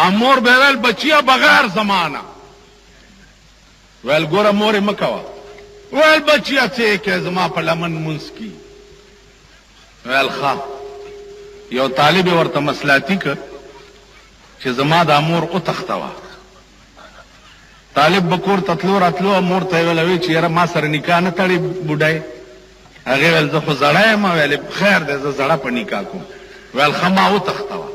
امور به ویل بچیا بغیر زمانہ ویل ګوره مورې مه کوه ویل بچیا څه یې کې زما په لمن مونځ کی ویل ښه یو طالب یې ورته مصلحتي که چې زما دا مور وتښتوه طالب به کور ته تلو راتلو او مور ته یې ویل چې یاره ما سره نکاح نه تړي بوډۍ هغې ویل زه خو زړی یم ویل خیر دی زه زړه په نکاح کوم ویل ښه ما وتښتوه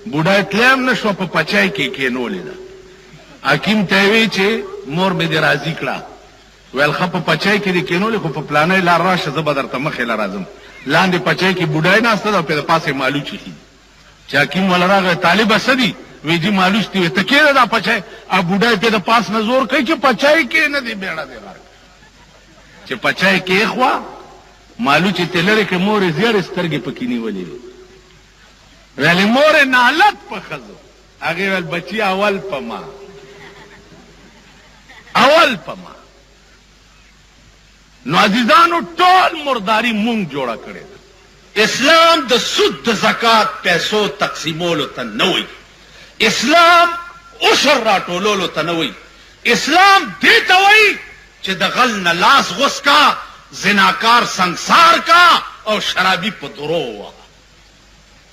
بوډۍ تلی هم نه شوه په پچای کې کېنولې ده حکیم ته یې وی چې مور مې دې راضي کړه ویل ښه په پچای کې دې کېنولې خو په پلانۍ لار راشه زه به درته مخې له راځم لاندې پچای کې بوډۍ ناسته ده او پې د پاسې مالوچ ایښي چې حکیم والا راغی طالبه څه دي وی جي مالوچ دي وی ته کېده دا پچای او بوډۍ پې د پاس نه زور کوي چې پچای کې نه دي بیړه دې غار چې پچای کې ایښوه مالوچ یې تې لرې کړې مور یې زیړې سترګې پکې نیولې وي ویلې مورې نالت په ښځو هغې ویل بچي اول په ما اول په ما نو عزیزانو ټول مرداري مونږ جوړه کړې ده اسلام د سود د زکات پیسو تقسیمولو ته نه وایي اسلام عشر راټولولو ته نه وایي اسلام دې ته وایي چې د غل نه لاس غوس کا زناکار سنگسار کا او شرابي په درو ووهه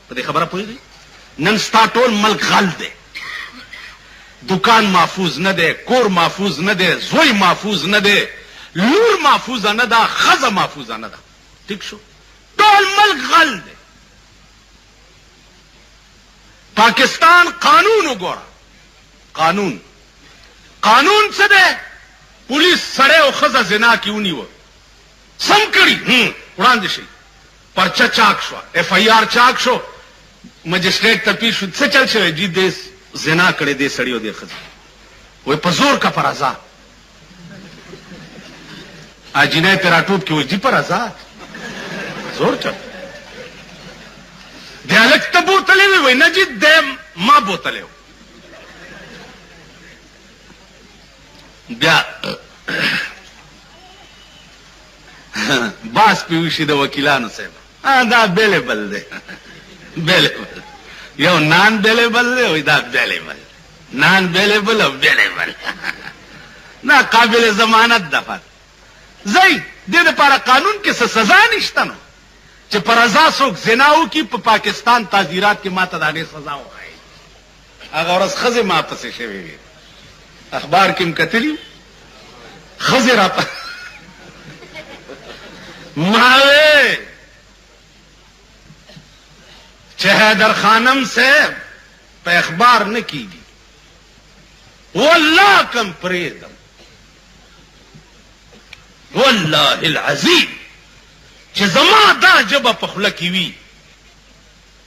په دې خبره پوهېږئ نن ستا ټول ملک غل دی دکان محفوظ نه دی کور محفوظ نه دی زوی محفوظ نه دی لور محفوظه نه ده ښځه محفوظه نه ده ټیک شو ټول ملک غل دی پاکستان قانون وګوره قانون څه دی پولیس سړی او ښځه زنا کې ونیوه سم کړي وړاندې شي پرچه چاک شوه اف آی آر چاک شو مجسټریټ ته پیش شو څه چل شوی جی دې زنا کړې دې سړي او دې ښځې وایي په زور کا پر ازاد جنۍ پې راټوپ کې وایي جي پر ازاد زور چل دی هلک ته بوتلی وي وایي نه جي دی ما بوتلی و بیا باس پې وشي د وکیلانو صاحب دا بیلیبل دی بیلیبل یو نان بیلیبل دی وایي دا بیلیبل نان بیلیبل او بیلیبل دا قابل ضمانت ده فرق زئی دې دپاره قانون کې څه سزا نشته نو چې پر رضا څوک زنا وکړي په پاکستان تعزیرات کې ما ته د هغې سزا وښایي هغه ورځ ښځې ما پسې شوې وې اخبار کې م کتلي ښځې را ما وې چې حیدر خانم صاحب په اخبار نه کېږي والله کم پرېږدم والله العظیم چې زما دا ژبه په خوله کې وي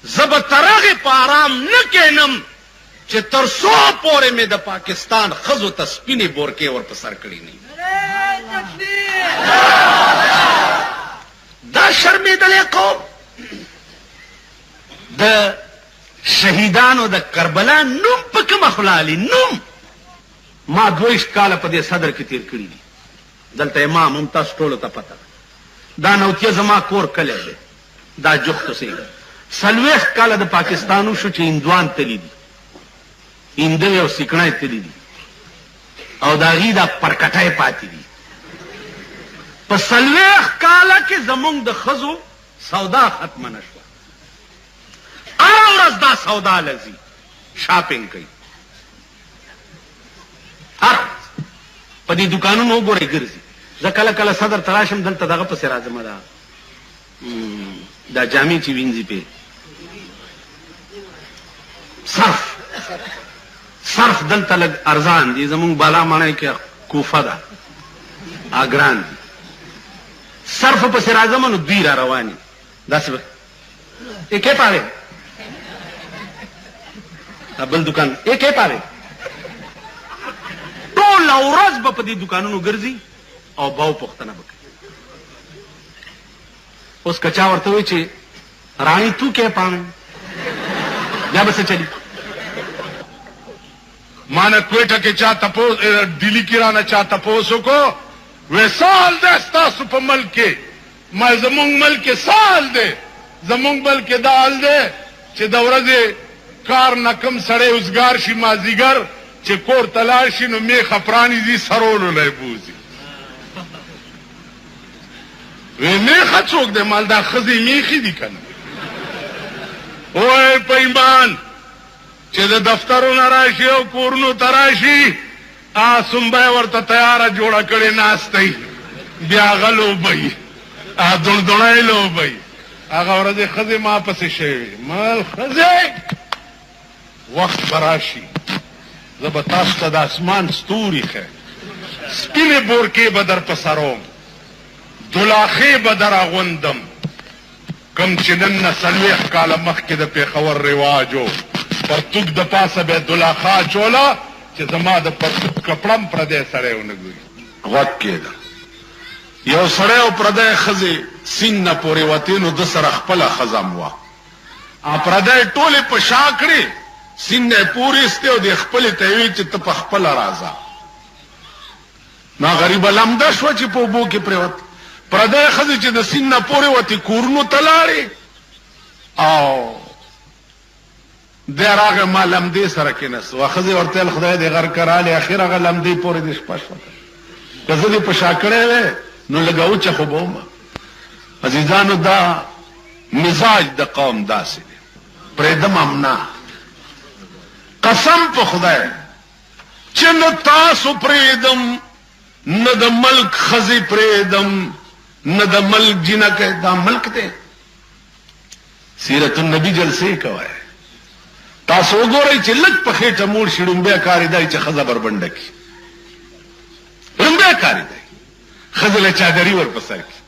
زب ترغه په آرام نه کینم چې تر څو پورې مې د پاکستان خزو ته سپینې بورکې ور په سر کړی نه دا شرمېدلی قوم د شهیدانو د کربلا نوم په کومه خوله علي نوم ما 22 کاله په دې صدر کې تیر کړي دي دلته امام هم تاسو ټولو ته پته دا نوتیه زما کور کلی دی دا جوخت اوسېږي 40 کاله د پاکستانو شو چې هندوان تلي دي هندوې او سیکڼی تلي دي او د هغې دا پرکټی پاتې دي په 40 کاله کې زمونږ د ښځو سودا ختمه نه شوه هره ورځ دا سودا لځي شاپنګ کوي هر په دې دکانونو وګورئ ګرځي زه کله کله صدر ته راشم دلته دغه پسې راځم دا جامې چې وینځي پې صرف دلته لږ ارزان دي زمونږ بالا ماڼۍ کې کوفه ده ګران دي صرف پسې راځم نو دوی را رواني داسې به کې پاوې بل دکان کې پاوې ټوله ورځ به په دې دکانونو ګرځي او باو پوښتنه به کوي اوس که چا ورته وایي چې رانی تو کې پاوې بیا به څه چلي ما نه کوټه کې چا تپوس ډیلی کې رانه چا تپوس وکړو وې سال دی ستاسو په ملک کې ما زمونږ ملک کې سال دی زمونږ ملک کې دا حال دی چې د ورځې کار نه کم سړی اوزګار شي مازدیګر چې کور ته لاړ شي نو میخه پرانیزي سرولو لی بوځي وې میخه څوک دی مال دا ښځې میخې دي که نه وای په ایمان چې د دفترونه راشي او کورونو ته راشي سنبه ورته تیاره جوړه کړې ناستی بیا هغه لوبئ دړدړی لوبئ هغه ورځې ښځې ما پسې شوې مال ښځې وخت به راشي زه به تاسو ته د اسمان ستوري ښیم سپینې بورکې به در په سروم دلاخې به در اغوندم کم چې نن نه 40 کاله مخکې د پېښور رواج و پرتوک د پاسه به دلاخه اچوله چې زما د پرتوک کپړم پردی سړی ونه ګوري غوږ کېده یو سړی او پردی ښځې سیند نه پورې وتې نو ده سره خپله ښځه م وه پردی ټولې په شا کړې سیند نه یې پورې ایستې او د خپلې ته یې ویل چې ته په خپله راځه نو غریبه لمده شوه چې په اوبو کې پرېوت پردی ښځې چې د سیند نه پورې وتې کورونو ته لاړې او دی راغی ما لمدې سره کېناستو ښځې ورته ویل خدای دې غر کرالې اخر هغه لمدې پورې دې شپه شوه که زه دې په شا کړی وی نو لږه اوچه خو به ومه عزیزانو دا مزاج د قوم داسې دی پرېږدم هم نه قسم په خدای چې نه تاسو پرېږدم نه د ملک ښځې پرېږدم نه د ملک جنکه دا ملک دی سیرت النبی جلسې کوئ تاسو وګورئ چې لږ په خېټه موړ شي ړومبی کاري دی چې ښځه بربنډه کړي ړومبی کاري دی ښځه له چادري ور په سر کړي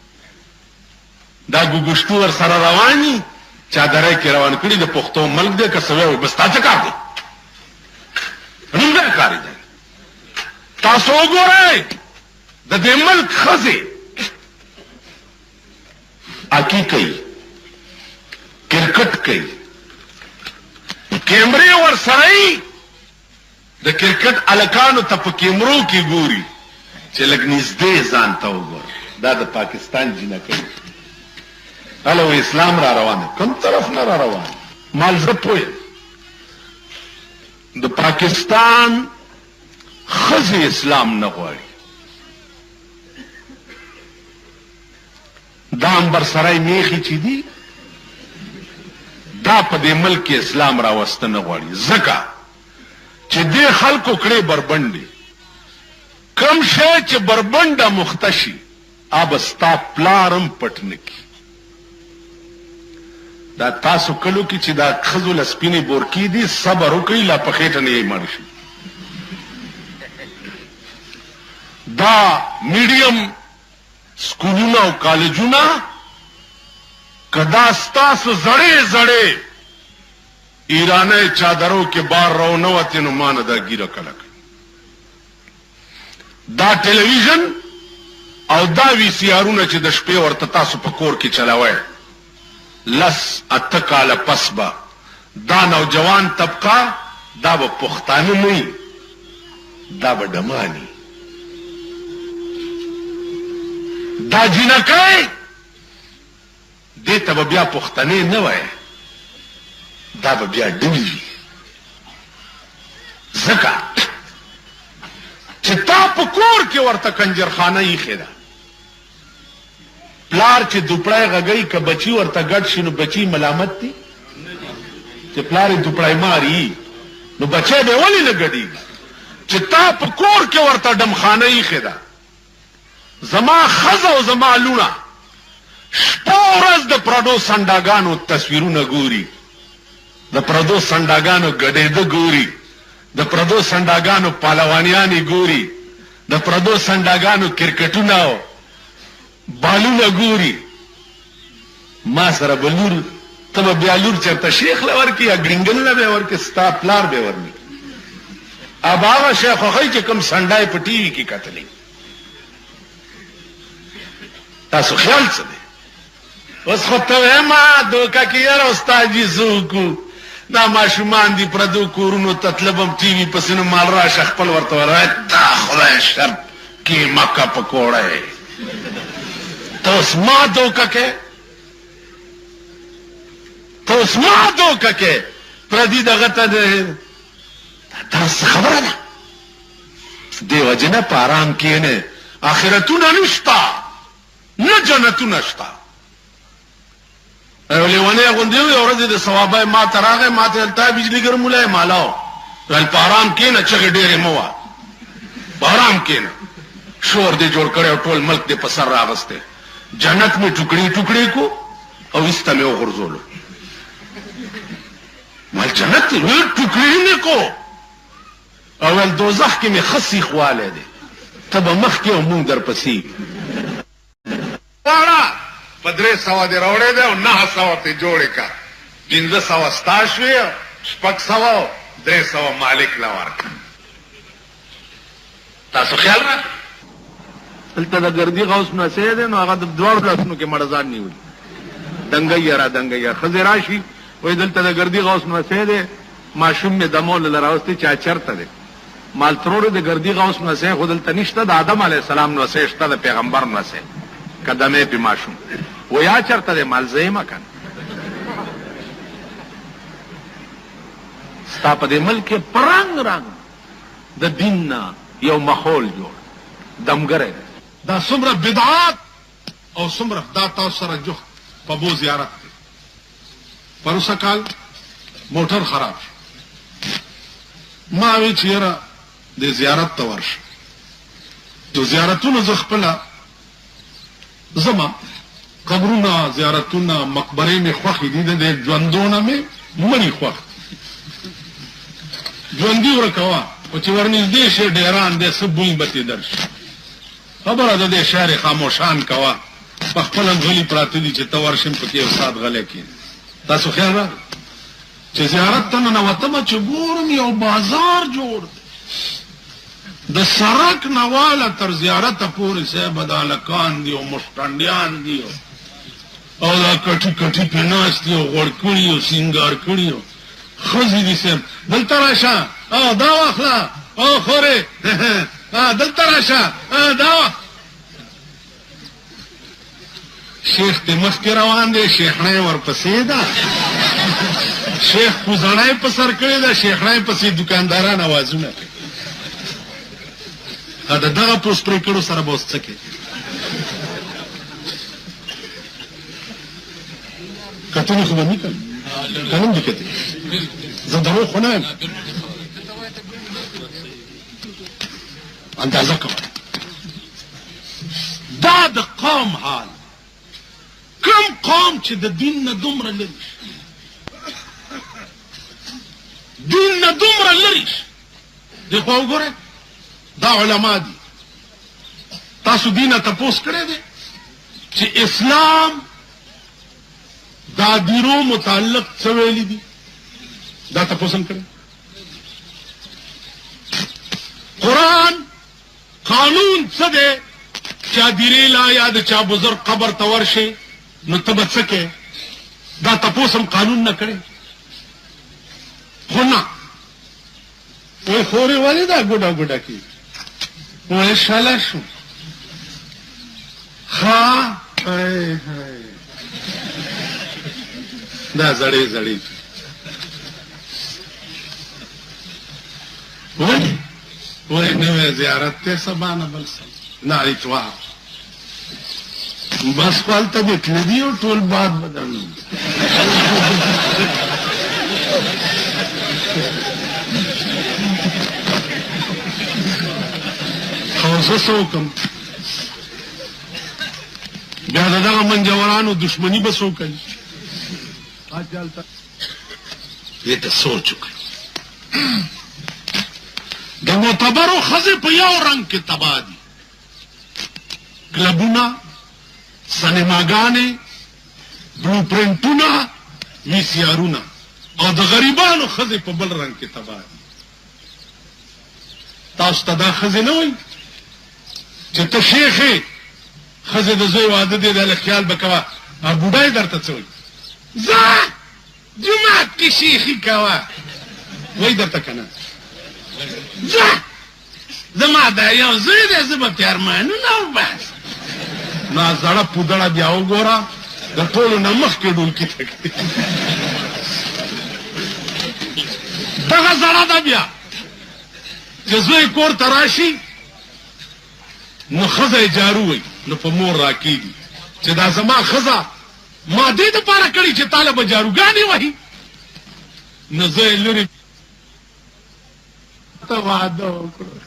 دا ګوګشتو ور سره رواني چادرۍ کې روان کړي د پښتو ملک دی که څه وایي بس تا څه کار دی ړومبی کاري دی تاسو وګورئ د دې ملک ښځې اکی کوي کرکټ کوي کیمرې ور سره د کرکټ الکانو ته په کیمرو کې ګوري چې لږ نږدې ځان ته وګوره دا د پاکستان جنکۍ هله و اسلام را روان دی کوم طرف نه را روان مال زه پوه د پاکستان ښځې اسلام نه غواړي دا عنبر سرای میخي چې دي دا په دې ملک کې اسلام راوسته نه غواړي ځکه چې دې خلکو کړې بربنډې کم شی چې بربنډه مخته شي اب ستا پلارم پټ نه کي دا تاسو کلو کې چې دا ښځو له سپینې بورکې دي صبر وکړئ لا په خېټه نه یې مړ شي دا میډیم سکولونه او کالجونه که دا ستاسو زړې زړې ایرانه چادرو کې بار رو نه وته نو مان دا ګیره کلک دا ټلویزیون او دا وی سی آرونه چې د شپې ورته تاسو په کور کې چلاوي لس اتکاله پسبا دا نوجوان طبقه دا به پښتانه نه دا به ډمانی دا جنکای دې ته بیا پښتنې نه وای دا به بیا ډولی ځکه چې تا په کور کې ورته کنجرخانه یې خېده پلار چې دوپړای غږی که بچی ورته ګډ شي نو بچی ملامت دی چې پلار یې دوپړای ماری نو بچی به ولې نه ګډېږي چې تا په کور کې ورته ډمخانه یې خېده زما ښځه او زما لوڼه شپه ورځ د پردو سنډاګانو تصویرونه ګوري د پردو سنډاګانو ګډېده ګوري د پردو سنډاګانو پهلوانیانې ګوري د پردو سنډاګانو کرکټونه بالونه ګوري ما سره به لور ته به بیا لور چېرته شیخ له ورکړي یا ګرینګل له به ورکړي ستا پلار به ورني اب هغه شی خوښوي چې کوم سنډای په ټي وي کې کتلی تاسو خیال څه دی اوس خو ته وایم دوکه کې یاره استاد جي څوک دا ماشومان دي پردو کورونو ته تلبم ټي وي پسې نو مال راشه خپل ورته وایي دا خدای شرط کې مکه پکوړی ته اوس ما دوکه کې ته اوس ما دوکه کې پردي دغه ته دا څه خبره ده دې وجې نه په ارام کښېنې آخرتونه نشته نه جنتونه شته لیونی غوندې وي او ورځې د ثوابه ما ته راغی ما ته التا بجلي ګرمولی مالاو ویل په ارام کښېنه چغې ډېرې مه وه په ارام کښېنه شور دې جوړ کړی او ټول ملک دې په سر راغستی جنت مې ټوکړې ټوکړې کو او ایسته مې وغورځولو ویل جنت ویل ټوکړې مې کو او ویل دوزخ کې مې ښه سیخ والی دی ته به مخکې او مونږ درپسې په 300 دې راوړی دی او 900 ته جوړې که 1500 ستا شوې 600 300 مالک له ورکړه تاسو خیال را دلته د ګردي غوث نسی دی نو هغه د دواړو لاسونو کې مړزان نیولي دنګی را دنګی ښځې راشي وایي دلته د ګردي غوث نسی دی ماشوم مې دمول له راوستی چا چرته دی مال تروړو د ګردي غوث نسی خو دلته نشته د آدم علیه السلام نسی شته د پیغمبر نسی قدمې پې ماشوم و یا چرته دی مال زه یمه که ستا په دې ملک کې په رنګ رنګ د دین نه یو ماحول جوړ دمګری دی دا څومره بدعات او څومره دا تاسو سره جوخت په بو زیارت دی پروسه کال موټر خراب شو ما وی چې یاره د زیارت ته ورشه د زیارتونو زه خپله زما قبرونه زیارتونه مقبرې مې خوښې دي د ژوندونه مې مړي خوښ ژوندي ورکوه خو چې ورنږدې شي ډېران دی څه بوی به ترې درشي خبره د دې شعر خاموشان کوه په خپله غلي پراته دي چې ته ورشم پکې یو ساعت غلی کښېنه تاسو خیال راغی چې زیارت ته ننوتمه چې ګورم یو بازار جوړ دی د سړک نه واله تر زیارته پورې صاحبه دا هلکان دي او مشټنډیان دي او دا کټي کټي پې ناست دي او غوړ کړي او سینګار کړي او ښځې دي صاحب دلته راشه او دا واخله او خورې دلته راشه دا شیخ دې مخکې روان دی شیخنۍ ورپسې ده شیخ کوزڼۍ په سر کړې ده شیخنۍ پسې دکانداران اوازونه کوي د دغه پوس پرې کړو سره به اوس څه کوي کتنې خو به نه کوي که نه هم دي کتې زه دروغ خو نه یم اندازه کوه دا د قوم حال کوم قوم چې د دین نه دومره لري دین نه دومره لري دی خو وګورئ دا علما دي تاسو دینه تپوس کړی دی چې اسلام دا دیرو متعلق څه ویلي دي دا تپوسم کرے قرآن قانون څه دی چا دیری لا یا د چا بزرگ قبر تور شي نو تبت سکے دا تپوسم قانون نہ کرے ہونا وہ خورے والے دا گڈا گڈا کی وہ شالا شو ہاں دا زڑے زڑے وہ نوے زیارت تے سبانا بل سب ناری اتوار بس کال تب اتنے دی اور ٹول بات بدلنا خوصہ سوکم بیادہ دا من جورانو دشمنی بسو کئی آج جالتا یہ تا سو چکا دا معتبرو خزی پیاو رنگ کے تباہ دی کلبونا سنیماگانے بلو پرنٹونا وی سی آرونا او دا غریبانو خزی پا بل رنگ کے تباہ دی تاستا دا خزی نوئی چتا شیخی خزی دا زوی وعده دی دا لخیال بکوا بودای در تا چوئی زا جماعت کی شیخی کوا وی در تا کنا زا زما دا یو زوی دا زبا پیارمانو نو باس نا زڑا پودڑا بیاو گورا دا طولو نمخ کے ڈول کی تکتی دغا زڑا دا بیا جزوی کور تراشی نو خزا جارو وی نو پا مور راکی دی چه دا زما خزا ما دید پارا کری چه طالب جارو گانی وی نو زوی لوری تا وعدو کرو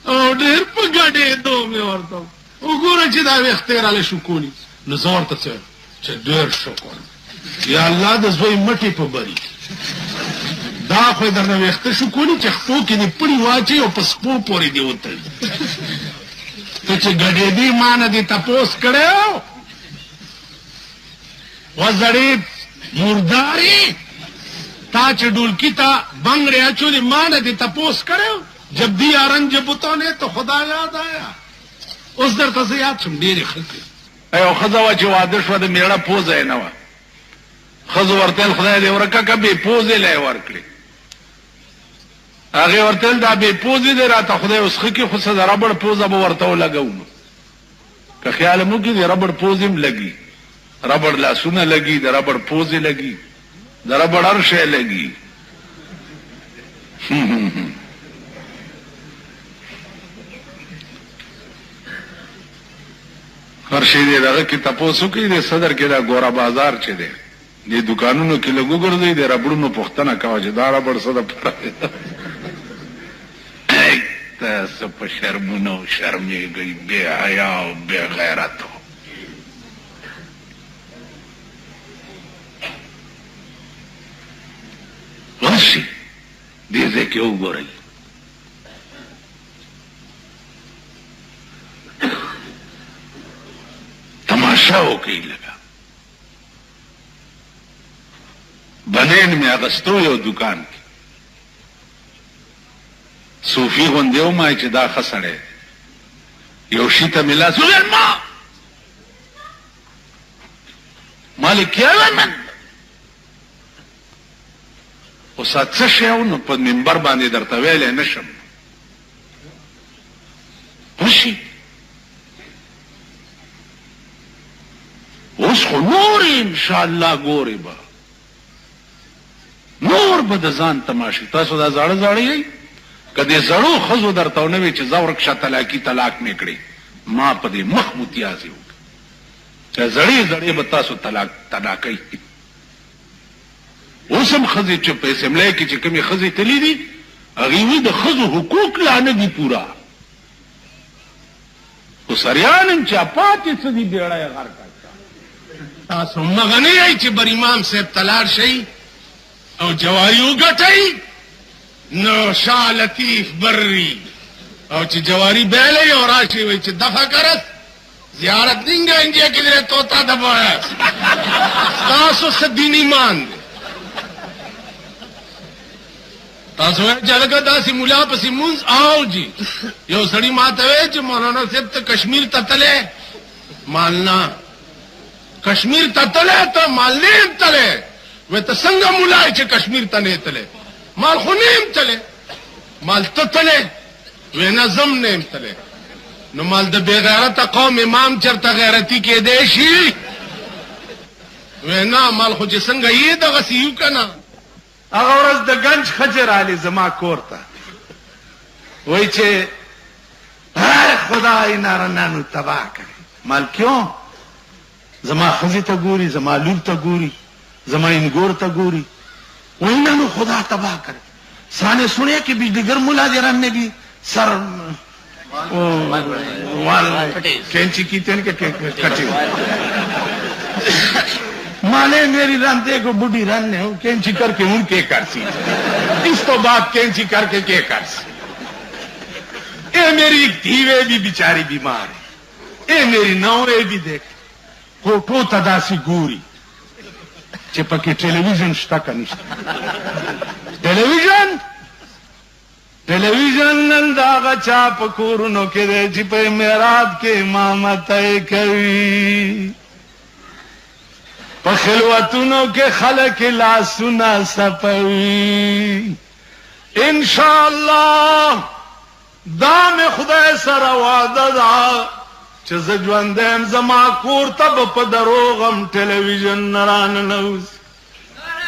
او دیر پا گڑی دو میں ورطاو او گورا چه دا ویختیر علی شکونی نو زورتا چه دیر شکون یا اللہ دا زوی مٹی پا بری دا خوی در نویخت شکونی چه خپو کی نی پڑی واچی او پا سپو پوری دی ہوتل تو چه گڑی دی مانا دی تپوس کرے ہو وزڑی مرداری تا چه ڈولکی تا بنگ ریا چولی مانا دی تپوس کرے ہو جب دی آرنج بتو نے تو خدا یاد آیا اس در تسی یاد شم دیری خلقی ایو خزاوا چه وادشو دا میرا پوز ہے نوا خزو ورتل خدای دی ورکا کبی پوزی لے ورکلی آگے ورتل دا بی پوزی دی راتا خدای اس خکی خود سے دا ربڑ پوزا با ورتاو لگاونو کہ خیال مو کی دی ربڑ پوزیم لگی ربڑ لاسونا لگی دا ربڑ پوزی لگی دا ربڑ عرشے لگی عرشے دی دا کی تپوسو کی دی صدر کی دا گورا بازار چے دے دی دکانونو کی لگو گردی دی ربڑونو پختنا کوا چے دا ربڑ صدر پرا تاسو په شرمونو شرمېږئ بے حیا او بے غیرتو ورشي دې ځای کې وګورئ تماشا وکړئ لږه بنین مې اغستو یو دکان کې صوفی غندیو مای چې دا خسړې یو شي ته ملا سوګر مالک یې من او سات شهو نو په منبر باندې درته ویلې نشم وشي اوس خو نور ان شاء الله ګوري به نور به د ځان تماشي تاسو دا زړه زړه یې کدی زړو خزو درته نوې چې زورک شتلاکی طلاق میکړي ما په دې مخ متیازي وک چې زړې زړې به تاسو طلاقي اوسم خزي چې په سملای کې چې کومي خزي تللی دي هغه وی د خزو حقوق لا نه دي پورا او سریان چې پاتې څه دي بیړای غر کا تاسو مغنی ای چې بر امام صاحب تلار شي او جواری وګټي نو شاہ لطیف بری او چی جواری بیلے اور راشی وی چی دفع کرس زیارت دیں گا انجیا کے لئے توتا دبایا تاسو سے دین ایمان دے تاسو چې لکه داسې ملا پسې مونځ آو جی یو سړی ماته وی چې مولانا صاحب ته کشمیر ته تللی مالنا کشمیر ته تللی ته مال نه یم تللی وی ته څنګه ملا چې کشمیر ته نه تللی مال خو نه یم تللی مال ته تللی وی نه زم نه یم تللی نو مال د بے غیرته قوم امام چرته غیرتی کېدی شي وی نه مال خو چې څنګه یې دغسې یو که نه هغه ورځ د گنج خجر علی زما کور ته وای چې خدای نارنانو تباہ کړي مال کیوں زما خزی ته ګوري زما لور ته ګوري زما انګور ته ګوري وای نانو خدا تباہ کړي سانے سنے کہ بجلیگر ملا جران نے بھی سر کینچی کی تین کے کٹی مالے میری رانتے کو بڑھی رن نے کینچی کر کے ان کے کرسی اس تو بات کینچی کر کے کرسی اے میری دھیوے بھی بیچاری بیمار ہے اے میری نوے بھی دیکھ کوٹو تداسی گوری چپکی ٹیلی ویژن شتا کا نشتا ٹیلی ویژن ننداغا چاپ کورنو کے دے چپے میراد کے امامت کوي پخلوتونو کے خلق لا سنا سپوی انشاءاللہ دام خدای سر وعده دا چې زه ژوندی زما کور ته به په دروغم ټلویزیون نه راننوځي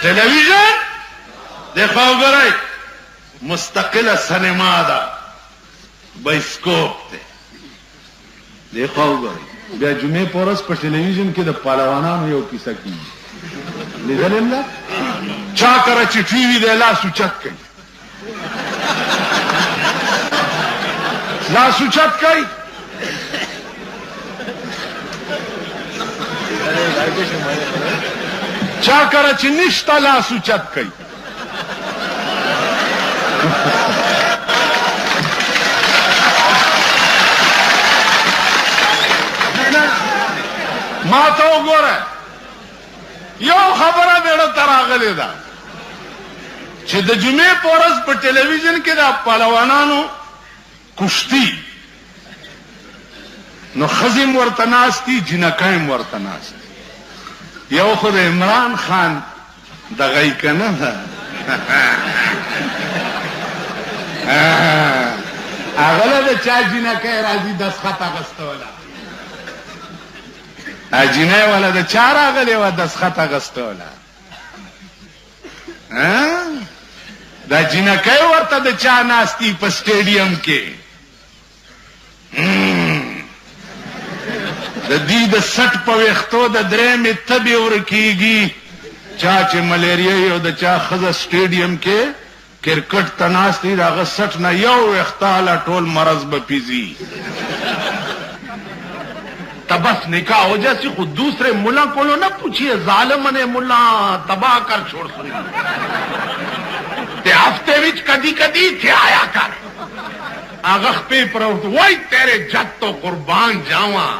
ټلویزیون دیکھو وګورئ مستقله سینما ده بایسکوپ دی دیکھو وګورئ بیا جمعې په ورځ په ټلویزیون کې د پهلوانانو یو کیسه کېږي لیدلې هم ده چا کره چې ټي وي دی لاس اوچت کوي لاس اوچت کوي چا کره چې نشته لاس اوچت کوي ما ته وګوره یو خبره مېړه ته راغلې ده چې د جمعې په ورځ په ټلویزیون کې د پهلوانانو کشتي نو ښځې م ورته ناستي جینکۍ م ورته ناستي یو خو د عمران خان دغه یې که نه ده هغه له د چا جینکۍ راځي دسخط اخیستوله جینۍ والا د چا راغلې وه دسخط اخیستوله دا جینکۍ ورته د چا ناستي په سټیډیم کې د دې د سټ په ویښتو د درېیمې تبې ورکېږي چا چې ملیریا یو د چا ښځه سټیډیم کې کرکټ ته ناست دي د هغه سټ نه یو ویښته هله ټول مرض به پیځي تب بس نکاح ہو جیسی خود دوسرے ملا کو نہ پوچھیے ظالم نے ملا تباہ کر چھوڑ سنی ہفتے وچ کدی کدی تھے آیا کر آگخ پہ پروت وہی تیرے جت تو قربان جاواں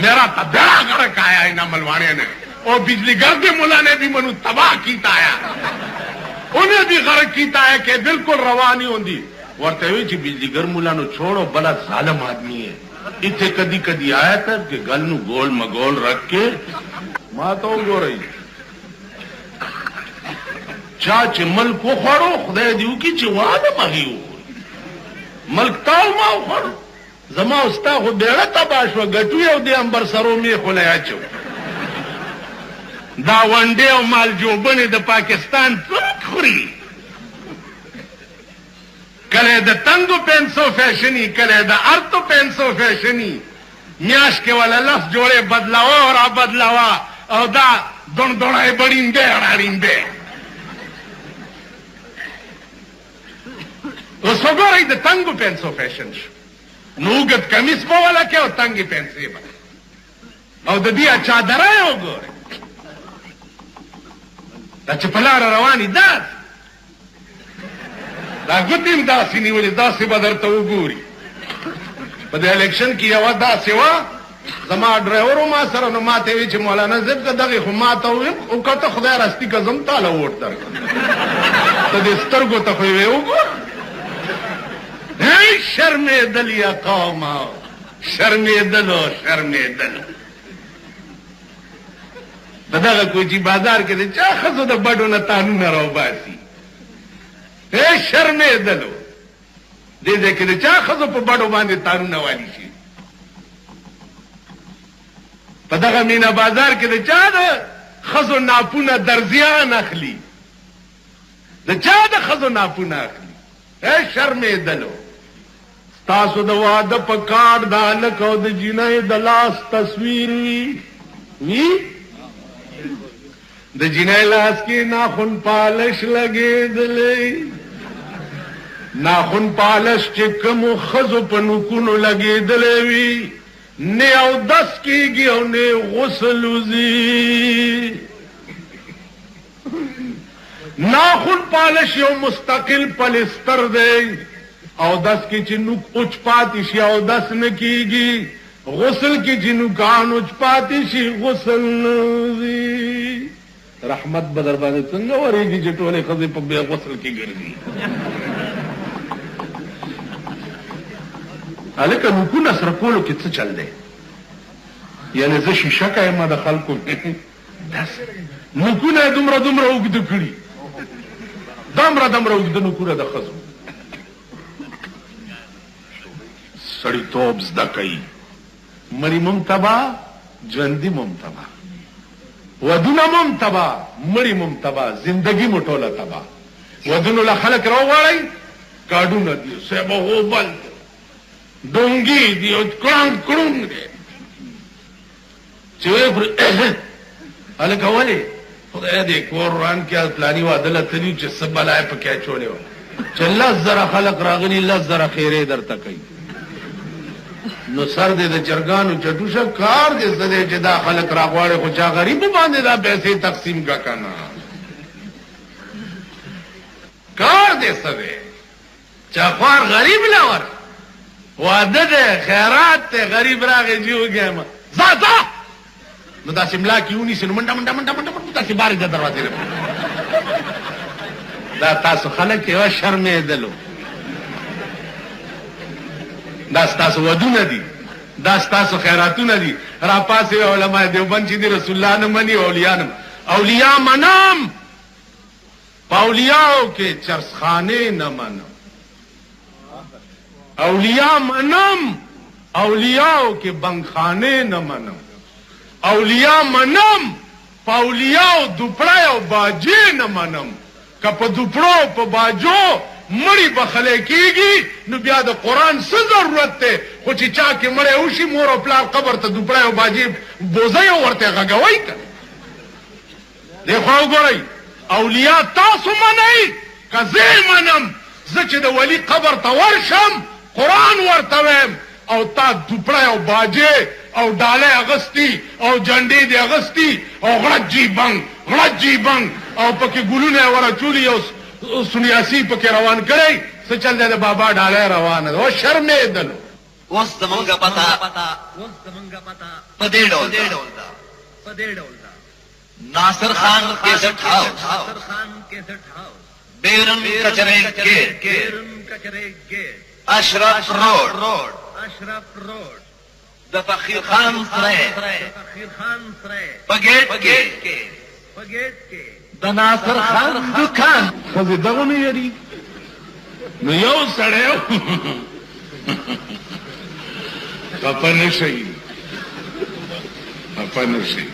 میرا تو بیڑا گرک آیا انہاں ملوانے نے اور بجلی گھر کے ملا نے بھی منو تباہ کیتا آیا انہیں بھی غرق کیتا ہے کہ بالکل روا نہیں ہوندی ورتے ہوئی چی بجلی گھر ملا نو چھوڑو بلا ظالم آدمی ہے اتنے کدی کدی آیا تھا کہ گل نو گول مگول رکھ کے ماں تو گو رہی چاچ ملک کو خوڑو خدای دیو کی چواد مغیو ملک تاو ماو خوڑو زما استا خو بیڑا تباشو گٹوی او دی امبر سرو می خلیا چو دا ونڈے او مال جو بنے دا پاکستان پرک خوری کلے دا تنگو پینسو فیشنی کلے دا ارتو پینسو فیشنی میاش کے والا لفظ جوڑے بدلاوا اور بدلاوا او دا دون دونائے بڑیندے اڑاریندے اس کو گو رہی دا تنگو پینسو فیشن شو نوگت کمیس پا والا کیا او تنگی پینسی با او دا دیا چادرائے ہو گو رہی دا چپلار روانی داد دا گتیم دا سی نیولی دا سی بدر تا وګوري په د الیکشن کې یو دا سی وا زما ډرایورو ما سره نو ماته وی چې مولانا زب دغه خو ماته او کته خدای راستي کزم تعالی ووټ درک ته دې سترګو ته خو یې وګوره. شرمېدل یا قومه، شرمېدلو شرمېدل. په دغه کوچي بازار کې د چا ښځو د بډو نه تانونه راوباسي. شرمېدلو دې ځای کې د چا ښځو په بډو باندې تانونه والي شي. په دغه مینا بازار کې د چا د ښځو ناپونه درزیان اخلي، د چا د ښځو ناپونه اخلي. شرمېدلو. تاسو د واده په کارډ د هلک او د جینۍ د لاس تصویر وي د جینۍ لاس کې ناخن پالش لګېدلی، ناخن پالش چې کومو ښځو په نوکونو لګېدلی وي، نه اودس کېږي او نه غسل وځي. ناخن پالش یو مستقل پلستر دی، اودس کې چې نوک اوچ پاتې شي اودس نه کېږي، غسل کې چې نوکان اوچ پاتې شي غسل نه وځي. رحمت به در باندې څنګه ورېږي چې ټولې ښځې په بیا غسل کې ګرځي. هلکه نوکونه سره کولو کې څه چل دی؟ یعنې زه شیشه یم د خلکو نوکونه یې دومره دومره اوږده کړي، دومره دومره اوږده نوکونه د ښځو. سړیتوب زده کوي، مړي مم تباه، ژوندي مم تباه، ودونه مم تباه، مړي مم تباه، زندگی مو ټوله تباه. ودونو له خلک راوغواړئ، کاډونه دي، صاحبه غوبل ډونګي دي او کړنګ کړنګ دی چې ویې خوري. هلکه ولې؟ خدای دې کور وران کې پلاني واده له تلي چې څه بلا یې پکې اچولې وه چې 10,000 خلک راغلي 10,000 خیرې درته کوي. نو سر دې د چرګانو چټوشه کار دې څه دی چې دا خلک راغواړي، خو چا غریب باندې دا پیسې تقسیم کا کنه کار دې څه دی؟ چا خوار غریب لور واده دی خیرات دی، غریب راغی چې وګیم ځه ځه نو داسې ملا کې ونیسي نو منډه منډه منډه منډه داسې بارې د دروازې نه. دا تاسو خلک یوه شرمېدلو. دا ستاسو ودونه دي، دا ستاسو خیراتونه دي. را پاسې علماء دیوبند چې دي رسول الله نه مني او اولیاء نه. اولیاء منم، په اولیاءو کې چرسخانې نه منم. اولیاء منم، اولیاءو کې بنګخانې نه منم. اولیاء منم، په اولیاءو دوپړی او باجې نه منم. که په دوپړو په باجو مړی بخلی کېږي نو بیا د قرآن څه ضرورت دی؟ خو چې چا کې مړی وشي مور او پلار قبر ته دوپړی او باجې بوزئ او ورته غږوئ که دې خوا وګورئ. اولیاء تاسو منئ که زه منم؟ زه چې د ولی قبر ته ورشم قرآن ورته ویم او تا دوپړی او باجې او ډالۍ اغستی او جنډې دې اغستی او غړجي بنګ غړجي بنګ او پکې ګلونه یې وراچولي او سنیاسي پکې روان کړی، څه چل دی د بابا ډالۍ روانه ده. او شرمېدلو. اوس زمونږ پته په دې ډول ده. ناصر خان کیسټ هاؤس، بیرن کچرے گیٹ، اشرف روڈ، د فقیر خان سره په گیټ کې د ناصر خان دکان. ښځې دغه نه یري نو یو سړی خفه نه شئ، خفه نه شئ.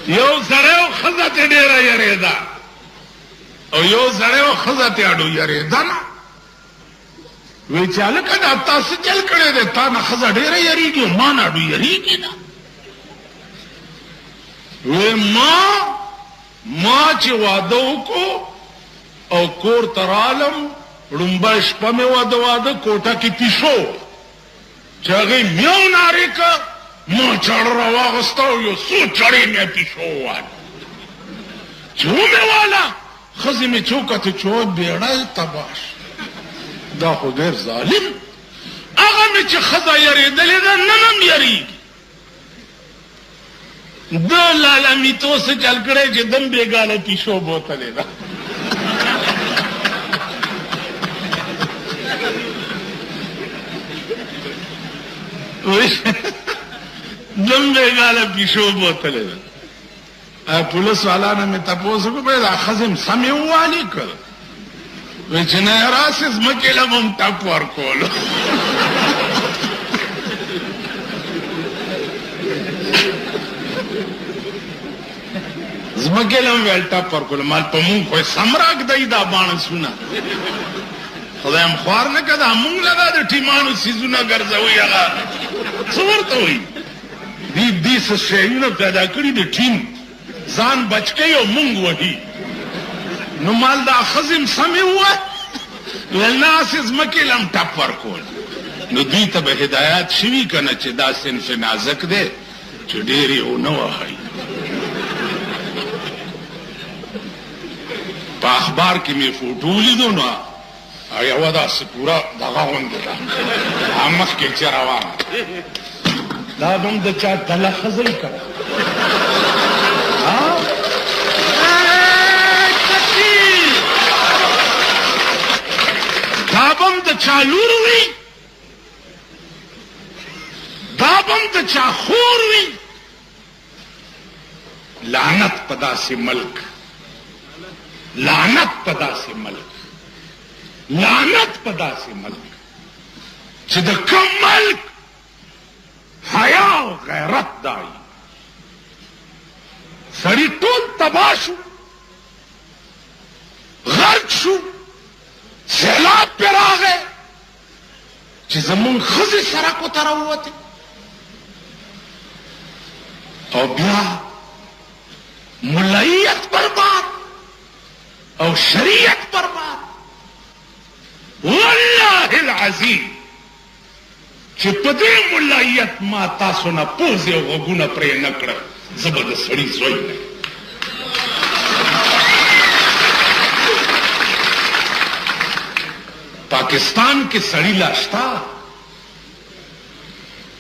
یو سړی او ښځه ترې ډېره یرېده او یو سړی او ښځه ترې اډو یرېده نه. وی چې هلکه دا تا څه چل کړی دی؟ تا نه ښځه ډېره یریږي او ما نه اډو یریږي نه. وی ما چې واده وکړو او کور ته رالم ړومبه شپه مې واده کوټه کې پیشو چې هغې میو نارې که ما چاړه راواغسته او یو څو چړې مې پیشو ووهل چې ومې واله ښځې مې چې وکتې چې بیړه تباه شو. دا خو ډېر ظالم. هغه مې چې ښځه یرېدلې ده نن هم یریږي. د لالا میتو څه چل کړی چې دم بېګاله پیشو بوتلې ده دمبے گالا پیشو بوتلے پولیس والا نے میں تپوس کو بھائی خزم سمے ہوا نہیں کر ویچنا راسز مکیلا بم ٹپ ور کولو زمکیلم ویل ٹپ ور کولو مال پمون کوئی سمراک دای دا بان سنا خدایم خوار نہ کدا مونگ لگا دے ٹیمانو سیزونا گرځوي هغه څورته وي دی څه شیونه پیدا کړی د ټیم ځان بچکی او مونږ وهي نو مال دا خزم سمې وه ولناس زمکې لم ټپ ورکول نو دوی ته به هدایات شوي که نه چې دا صنف نازک دی چې ډېر یې ونه وهئ په اخبار کې مې فوټو ولیدو نو یوه داسې پوره دغه غوندې ده مخکې چې روانه دا به هم د چا تلخظی کړه دا به هم د چا لور وي دا به هم د چا خور وي لعنت په داسې ملک لعنت په داسې ملک لعنت په داسې ملک چې د کوم ملک حیا او غیرت دای سړی ټول تباه شو غرق شو سیلاب پې راغی چې زمونږ ښځې سړکو ته راووتې او بیا ملایت برباد او شریعت برباد والله العظیم چې په دې ملایت ما تاسو نه پوزې او غوږونه پرې نه کړه زه به د سړي زوی نه پاکستان کې سړي لا شته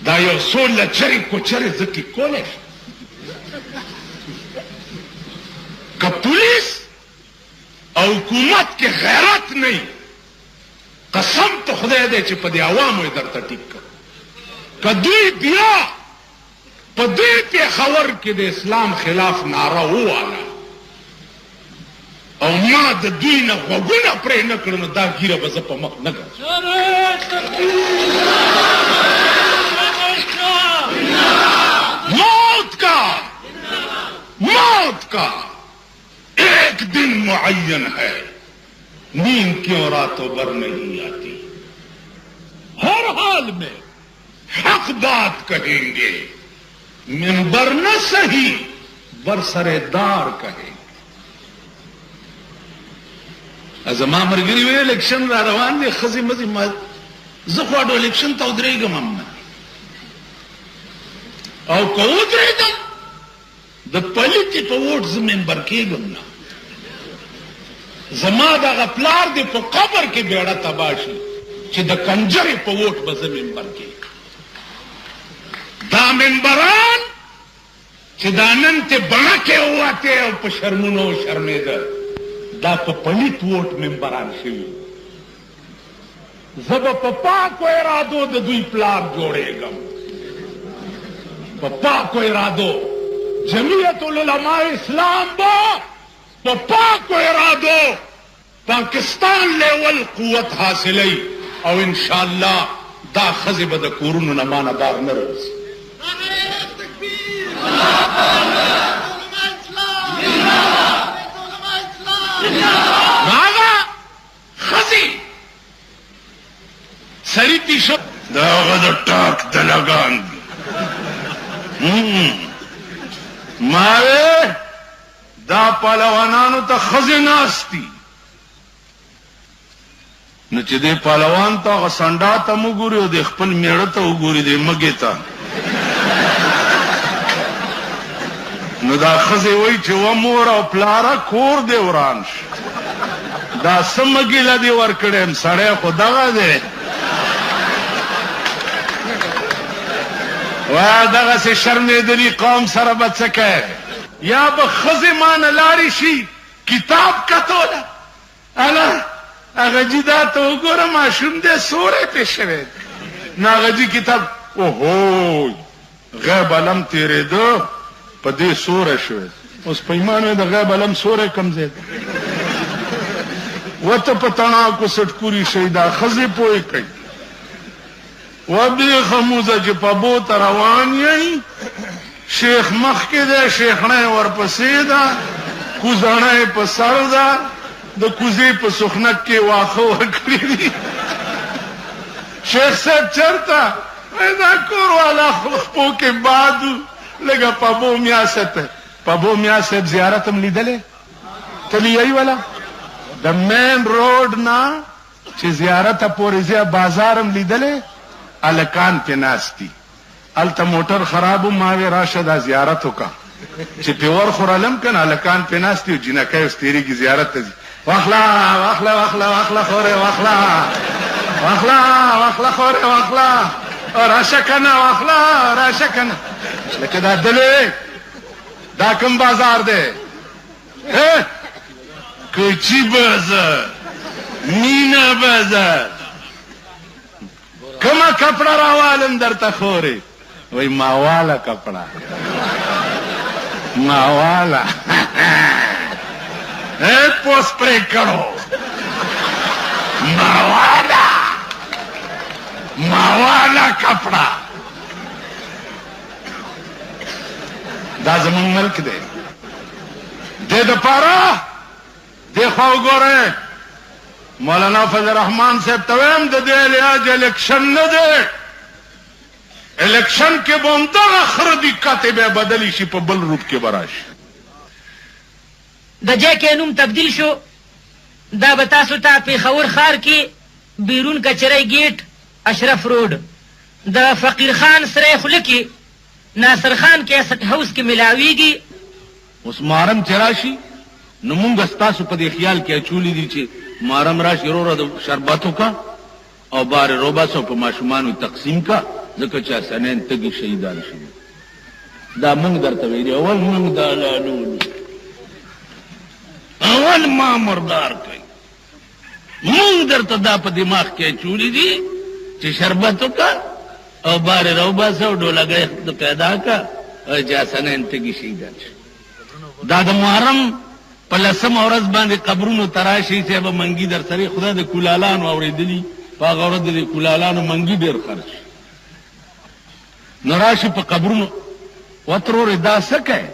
دا یو څو لچرې کوچرې زه کې کولی شم که پولیس او حکومت کې غیرت نه وي قسم ته خدای دی چې په دې عوامو یې درته ټیک کړ که دوی بیا په دې پېښور کې د اسلام خلاف ناره وواله او ما د دوی نه غوږونه پرې نه کړه نو دا ګیره به زه په مخ نه ګرځم موت کا ایک دن معین ہے نیند کیوں راتوں بھر نہیں آتی ہر حال میں حق بات کہیں گے منبر نہ صحیح برسرے دار کہیں گے زما مرګري وی الیکشن را روان دي خزي مزي ما زه خو د الیکشن ته ودرېږم هم نه او که ودرېږم د پلیتې په ووټ زه ممبر کېږم نه زما دغه پلار دې په قبر کې بیړه تباه شي چې د کنجرې په ووټ به زه ممبر کېږم دا ممبران چې دا نن ته بڼکې ووتې او په شرمونو شرمېده دا په پلیت ووټ ممبران شوي زه به په پاکو ارادو د دوی پلار جوړېږم په پاکو ارادو جمعیت العلماء اسلام با په پاکو ارادو پاکستان لیول قوت حاصلی او انشاءاللہ دا خزی به د کورونو نه مانه بار نه راځي ناغا خزی سری پیشو دا آغا دا ٹاک دلگان ماوے دا پالوانانو تا خزی ناستی نو چې دې پالوان تا آغا سنڈا تا مو گوری او دې خپل میڑا تا او گوری دې مگی تا نو دا خزی وی چې و مور او پلارا کور دې وران شو دا سمگی لدی ورکڑیم سڑے خودگا دے دغه سے شرمېدلي قوم سره به څه کوې یا به ښځې مانه لاړې شي کتاب کتوله اله هغه جي دا ته وګوره ماشوم دی سوری پې شوی نو هغه جي کتاب اوهو غیب علم تیرېده په دې سوری شوی اوس په ایمان وی د غیب علم سوری کم ځای دی وته په تڼاکو سټکوري شي دا ښځې پوه کوي وبېخه موزه چې په بوته روان یې شیخ مخکې دی شیخڼۍ ورپسې ده کوزڼۍ په سر ده د کوزې په سخنک کې واښه ورکړي دي شیخ صاحب چرته دا کور والا خپو کې باد لږه پبو میا صاحب پبو میا صاحب زیارت هم لیدلې تلیایي والا د مین روډ نه چې زیارت پورې ځای بازار هم لیدلې الکان پې ناست دي هلته موټر خراب ما وی راشه دا زیارت وکړه چې پې ورخورلم که نه الکان پې ناست دي او جینکۍ اوس تېرېږي زیارت ته ځي واخله واخله واخله واخله خورې واخله واخله واخله خورې واخله راشه که نه واخله راشه که نه لکه دا دلې دا کوم بازار دی کوچی بازار مینا بازار کما کپڑا راوالم درته خورې وای ماوالا کپڑا ماوالا پوس پرې کړو ماوالا ماوالا کپڑا دا زمون ملک دی دې دپاره دې خوا وګورئ مولانا فضل الرحمان صاحب ته وایم د دې علاج الیکشن نه دی الیکشن کې به همدغه خره دقت به بدلی شي په بل روپ کې به راشي د جای کې نوم تبدیل شو دا به تاسو ته پېښور ښار کې بیرون کچرۍ ګیټ اشرف روډ د فقیر خان سره خوله کې ناصر خان کیسټ هاوس کې ملاویږي اوس محرم چې راشي نو مونږ ستاسو په دې خیال کې اچولي دي چې محرم راشي وروره د شربتو کا او بار روباسو په ماشومانو تقسیم کا ځکه چې حسنین تږي شهیدان شوي دا مونږ درته ویلي اول مونږ دا لالو اول ما مردار کوي مونږ درته دا په دماغ کې اچولي دي چې شربتو کا او بار روباسو ډولګۍ پیدا کا او چې حسنین تږي شهیدان شوي دا د محرم په لسم ورځ باندې قبرونو تراشي چې به منګي در سره خدا د کولالانو اورېدلي په هغه ورځ د کولالانو منګي ډېر خرچ نو راشي په قبرونو وترورې دا څه کوې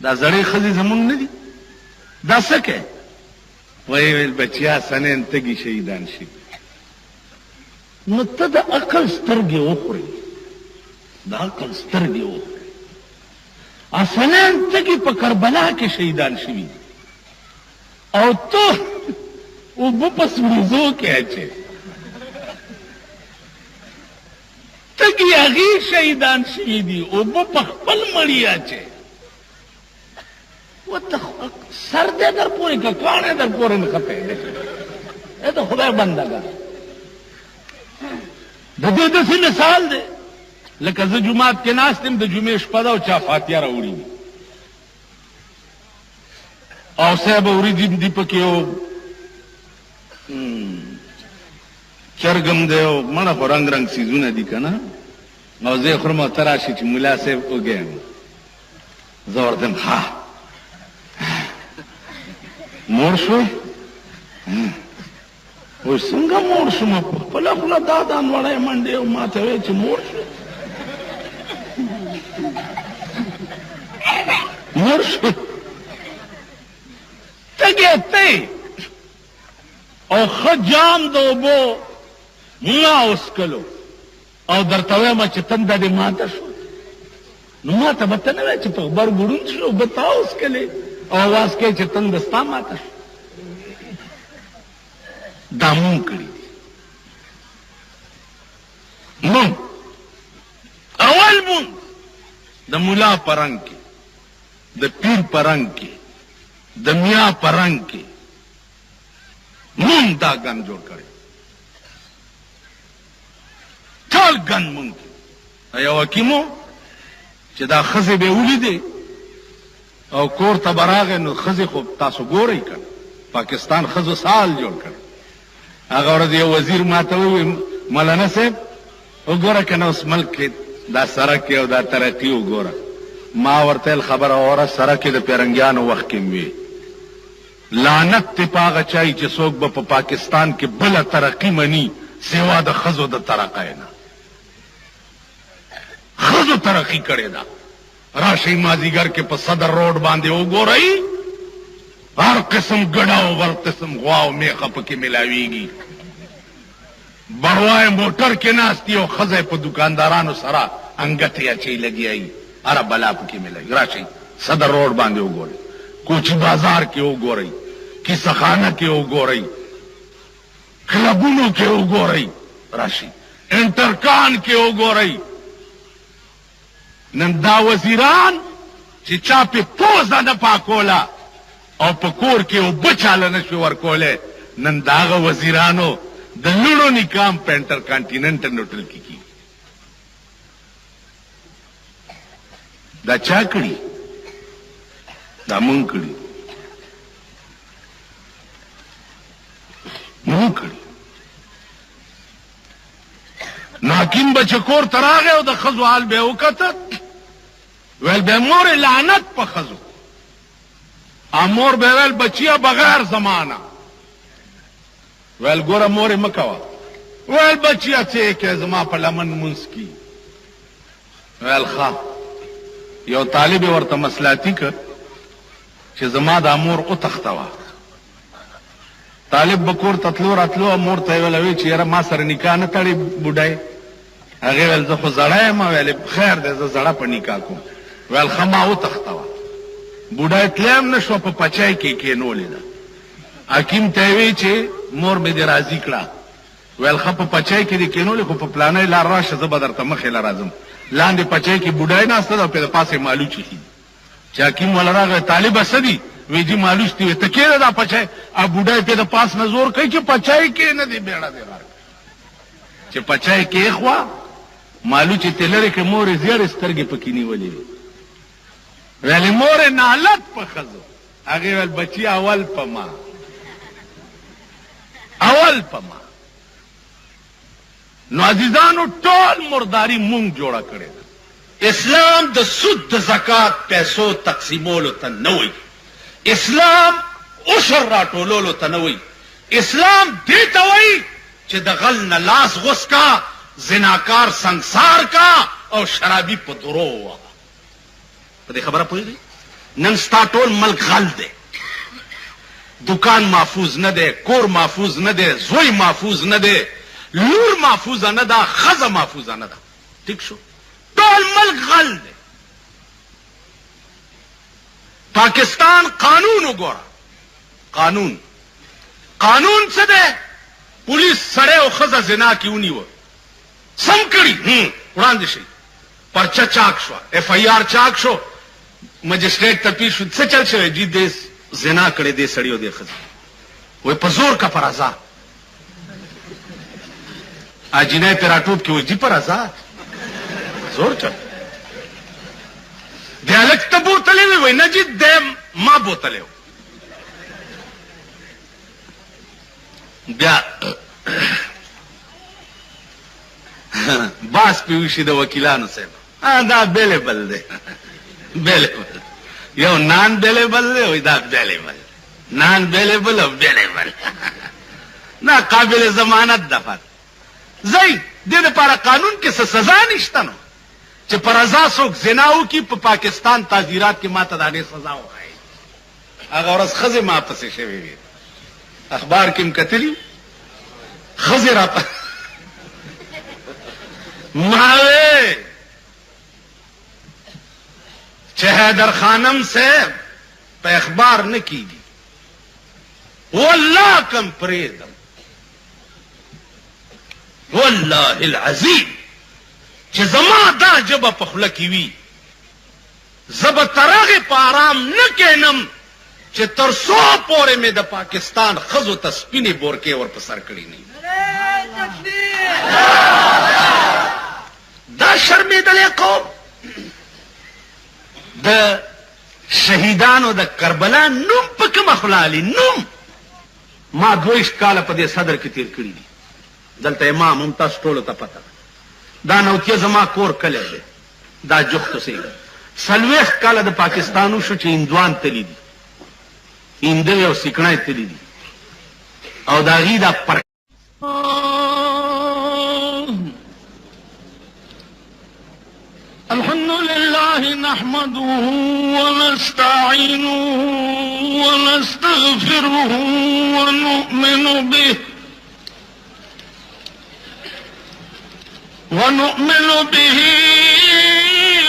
دا زړې ښځې زمونږ نه دي دا څه کوې وایي ویل بچیا سنین تږي شهیدان شي نو ته د عقل سترګې وخورې د عقل سترګې وخورې حسنین تږي په کربلا کې شهیدان شوي او ته اوبه په سوریزو کې اچې تږي هغې شهیدان شوي دي اوبه په خپل مړي اچې ورته سر دې در پورې که کاڼی در پورې نښتی دی ای د خدای بندګان د دې داسې مثال دی لکه زه جومات کې ناست یم د جمعې شپه ده او چا فاتحه راوړي وي او صاحب اورېدي دي پکې او چرګم دی او مړه خو رنګ رنګ څیزونه دي که نه او زه یې خورم او ته راشي چې ملا صاحب وږی یم زه ورته یم ها موړ شوی وایي څنګه موړ شوم په خپله خوله دا دانوړی منډې او ما ته وایي چې موړ شوی مړ شو تږی ته او ښه جام د اوبو ملا وڅکلو او درته وایم چې تنده دې ماته شو نو ما ته به ته نه وایې چې په غبر ګړون شو اوبه تا وڅکلې او اواز کوې چې تنده ستا ماته شو دا مونږ کړي دي مونږ اول مونږ د ملا په رنګ کې د پیر په رنګ کې د میا په رنګ کې مونږ دا ګن جوړ کړی ټول ګن مونږ یو حکیمو چې دا ښځې به یې ولیدې او کور ته به راغی نو ښځې خو تاسو ګورئ که پاکستان ښځو سال جوړ کړ هغه ورځ یو وزیر ما ته وویل مولانا صاحب وګوره کنه اوس ملک کې دا سړک او دا ترقي وګوره. ما ورته خبره اوره سړک د پیرنګیانو وخت کې وي. لعنت ته پاغه چای چې څوک به په پاکستان کې بل ترقی مني سوا د خزو د ترقی نه. خزو ترقی کړي دا راشي مازیګر کې په صدر روډ باندې وګورئ هر قسم ګډاو ور قسم غواو میخه پکې ملاویږي. بړوای موټر کې ناستي او خزه په دکاندارانو سره انګټیا چي لګیایي اره بلا پکې ملای. راشي صدر روډ باندې وګورئ کوچی بازار کې وګورئ کیسه خانه کې وګورئ کلبونو کې وګورئ راشي انټرکان کې وګورئ. نن دا وزیران چې چا په پوزه نه پاکوله او په کور کې اوبه چاله نه شو ورکولی نن د هغه وزیرانو د لوڼو نکام په انټر کانټیننټل هوټل کې کیږي. دا چا کړي؟ دا مونږ کړي. مونږ کړي. نو حکیم به چې کور ته راغی او د ښځو حال به یې وکته ویل به مور لعنت په ښځو. مور به ویل بچیه بغیر زمانه. ویل ګوره مورې مه کوه. ویل بچیه څه یې کې زما په لمن مونځ کي. ویل ښه. یو طالب یې ورته مصلحتي کړ چې زما دا مور وتښتوه. طالب به کور ته تلو راتلو او مور ته یې ویل چې یاره ما سره نکاح نه تړي بوډۍ. هغې ویل زه خو زړی یم. ویل خیر دی زه زړه په نکاح کوم. ویل ښه ما وتښتوه. بوډۍ تلی هم نه شوه په پچای کې کېنولې ده. حکیم ته یې وی چې مور مې دې راضي کړه. ویل ښه په پچای کې دې کېنولې خو په پلانۍ لار راشه زه به درته مخې له راځم. لاندې پچای کې بوډۍ ناسته ده او په د پاسې مالوچ ایښي. چې حکیم وله راغی طالبه څه دي؟ وی جي مالوچ دي. ته کېږده دا پچای. بوډۍ پې د پاس نه زور کوي چې پچای کې نه دي بیړه دې راکړه. چې پچای کې ایښوه مالوچ یې ترې لرې کړې مور یې زیړې سترګې پکې نیولې وې. ویلې مورې نالت په ښځو. هغې ویل بچي اول په ما اول په ما. نو عزیزانو ټول مرداري مونږ جوړه کړې ده. اسلام د سود د زکات پیسو تقسیمولو ته نه وایي. اسلام عشر راټولولو ته نه وایي. اسلام دې ته وایي چې د غل نه لاس غوس کا زناکار سنگسار کا او شرابي په درو ووهه. په دې خبره پوهېږئ؟ نن ستا ټول ملک غل دی. دکان محفوظ نه دی، کور محفوظ نه دی، زوی محفوظ نه دی، لور محفوظه نه ده، ښځه محفوظه نه ده. ټیک شو؟ ټول ملک غل دی. پاکستان قانون وګوره. قانون څه دی؟ پولیس سړی او ښځه زنا کې ونیوه سم کړي وړاندې شي پرچه چاک شوه اف آی آر چاک شو مجسټریټ ته پیښ شو څه چل شوی جی دې زنا کړې دې سړي او دې ښځې وایي په زور کا پر آزاد اجینه پې راټوپ کې وایي جي پر آزاد زور چل دی هلک ته بوتلی وی وایي نه جي دی ما بوتلی و بیا باس پې وشي د وکیلانو صاحب دا بیلیبل دی بیلیبل یو نان بیلیبل دی وایي دا بیلیبل نان بیلیبل او بیلیبل دا قابل ضمانت ده فقط زی دې دپاره قانون کې څه سزا نشته نو چې پر رضا څوک زنا وکړي په پاکستان تعزیرات کې ما ته دا ډېر سزا وښایي هغه ورځ ښځې ما پسې شوې وې اخبار کې م کتلي ښځې را ما وې چې حیدر خانم صاحب په اخبار نه کېږي والله کم پرېږدم والله العظیم چې زما دا ژبه په خوله کې وي زه به تر هغې په ارام نه کښېنم چې تر څو پورې مې د پاکستان ښځو ته سپینې بورکې ور په سر کړي نه دا شرمېدلی قوم د شهیدانو د کربلا نوم په کومه خوله علي نوم ما 22 کاله په دې صدر کې تیر کړي دي دلته امام هم تاسو ټولو ته پته دا نوتیه زما کور کلی دی دا جوخت اوسېږي 40 کاله د پاکستانو شو چې هندوان تللی دي هندوې او سیکڼی تللی دي او د هغې دا پر الحمد لله نحمده ونستعينه ونستغفره ونؤمن به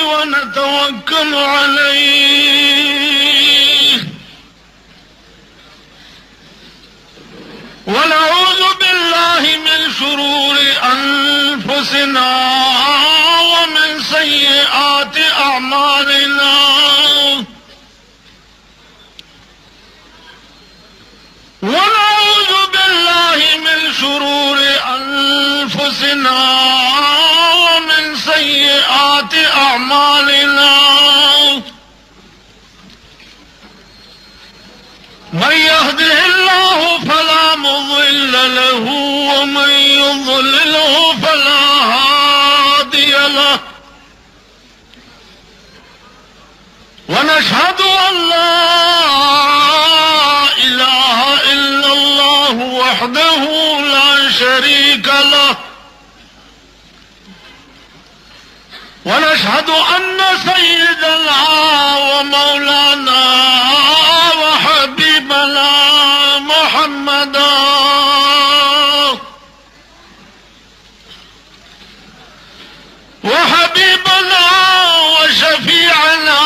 ونتوكل عليه ونعوذ بالله من شرور أنفسنا ومن سيئات أعمالنا ونعوذ بالله من شرور أنفسنا ومن سيئات أعمالنا من يهده الله فلا مضل له ومن يضلله فلا هادي له ونشهد أن لا إله إلا الله وحده لا شريك له ونشهد أن سيدنا ومولانا وحبيبنا محمدا وشفيعنا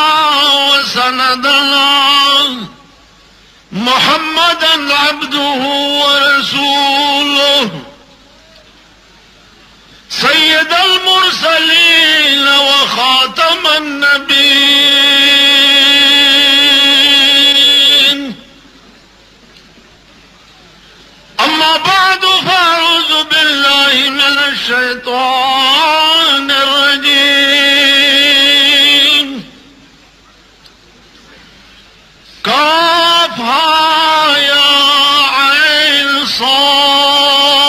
وسندنا محمدا عبده ورسوله سيد المرسلين وخاتم النبيين أما بعد فأعوذ بالله من الشيطان الرجيم كافها يا عين صاد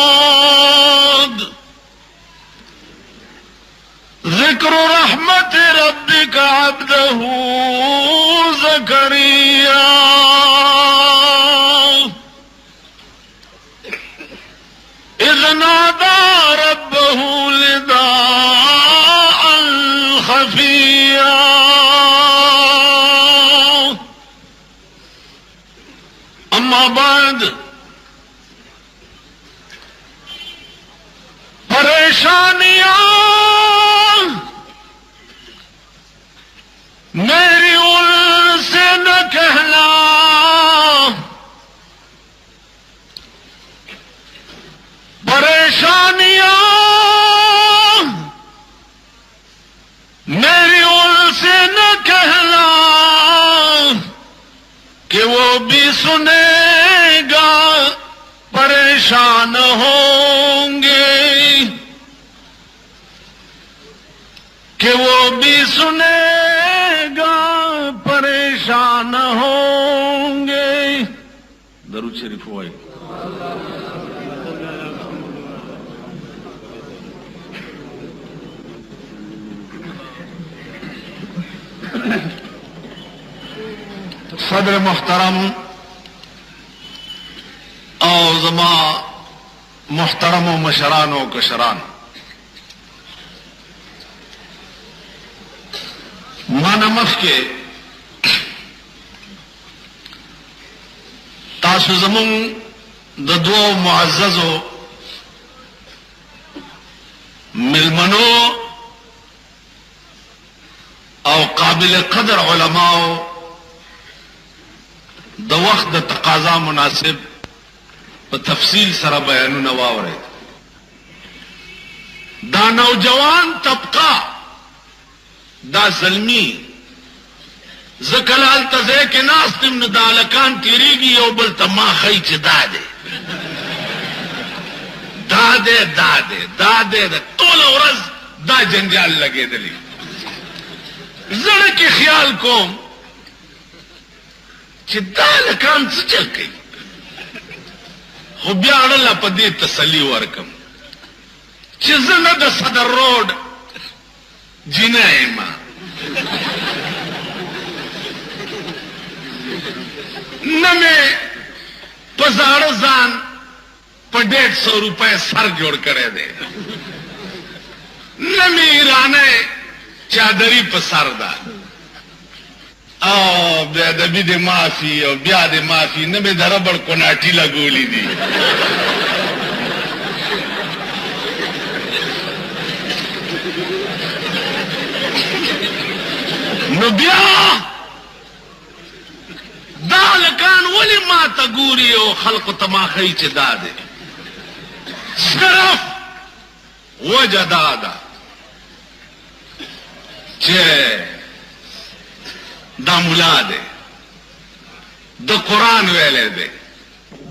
ذكر رحمة ربك عبده زكريا إذ نادى ربه نداء خفيا أما بعد پریشانیاں میری ان سے نہ کہنا پریشانیاں میری ان سے نہ کہنا کہ وہ بھی سنے گا پریشان ہوں گے کہ وہ بھی سنے گا پریشان ہوں گے درود شریف ہوئے صدر محترم او زما محترم و مشران و کشران مانمخ کے تاسو زمون د دوو معززو ملمنو او قابل قدر علماء د وخت د تقاضا مناسب په تفصیل سره بیانونه واورئ. دا نوجوان طبقه دا زلمی زکلال تزه کې ناستم نه دالکان تیریږي یو بل ته ما خی چې داده ټول ورځ دا جنجال لګېدلی. زړه کې خیال کوم چې دالکان څه چل کوي، خو بیا اړه په دې تسلی ورکم چې زه نه د صدر روډ جینه یم نه مې په زاړه ځان په 150 روپۍ سر جوړ کړی دی نه مې ایرانی چادري په سر ده او بیا د بي د معافي او بیا د معافي نه مې د ربړ کوناټي لګولي دي نو بیا دا لکان ولی ما تا گوری او خلق تماخی چه داده صرف وجه دادا چه دا ملا ده دا قرآن ویلے ده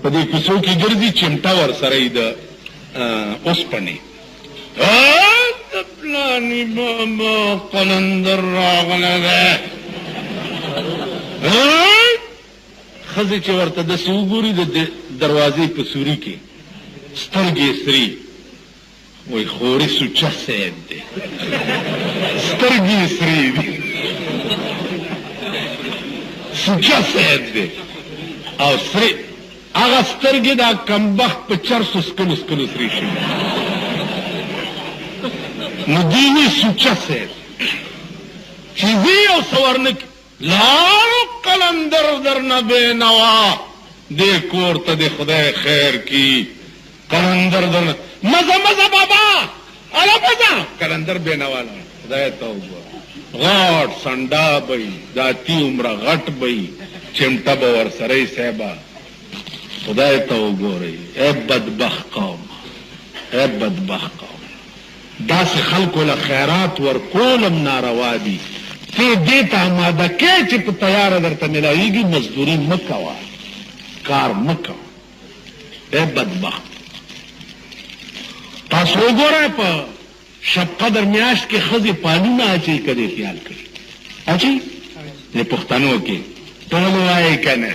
په دې کوڅو کې ګرځي چمټا ور سره د اوسپنې د پلاني بابا قلندر راغله ده ښځې چې ورته داسې وګوري د دروازې په سوري کې سترګې سري وایي خوري سوچه صاحب دی سترګې سري دي سوچه صاحب دی او سري هغه سترګې دا کمبخت په 400 سکلو سري شوي نو دیني سوچه صاحب چې زه یو څه ورنکړي لاړو قلندر درنه بېنوا دې کور ته د خدای خیر کی قلندر درنه مزه بابا اله مزه قلندر بېنوا خدای ته وګوره غاټ سنډا بی داتی عمره غټ بی چمټه به ورسره یې صاحبه خدای ته وګورئ ای بدبخت قوم ای بدبخت قوم داسې خلکو له خیرات ورکولم ناروا دي ته دې ته اماده کې چې په تیاره درته میلاویږي مزدوري مه کوه کار مه کوه ای بدبخت تاسو وګورئ په شب قدر میاشت کې ښځې پالونه اچوي که دې خیال کوي اچوي د پښتنو کې ټول وایي که نه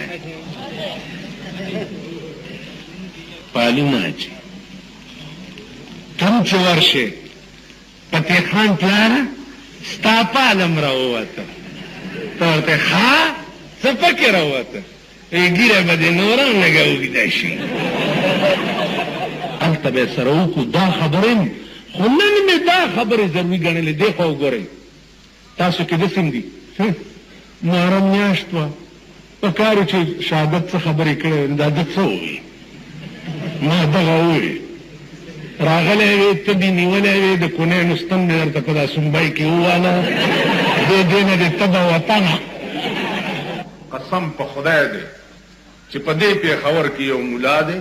پالونه اچوي کم چې ورشې فتح خان پلاره ستا پالم راووته ته ورته ښه څه پکې راووته ګیره به دې نوره هم لږه اوږده شي هلته به یې سره وکړو دا خبرې خو نن مې دا خبرې ضروري ګڼلې دې خوا وګورئ تاسو کې داسې هم دي محرم میاشت وه په کار چې شهادت څه خبرې کړې دا ده څه ووایي ما دغه ووایي راغلی وې ته دې نیولی وې د کونیانو ستن مې درته په دا سنبی کې وواله دې نه دې تبه وطنه قسم په خدای دی چې په دې پېښور کې یو ملا دی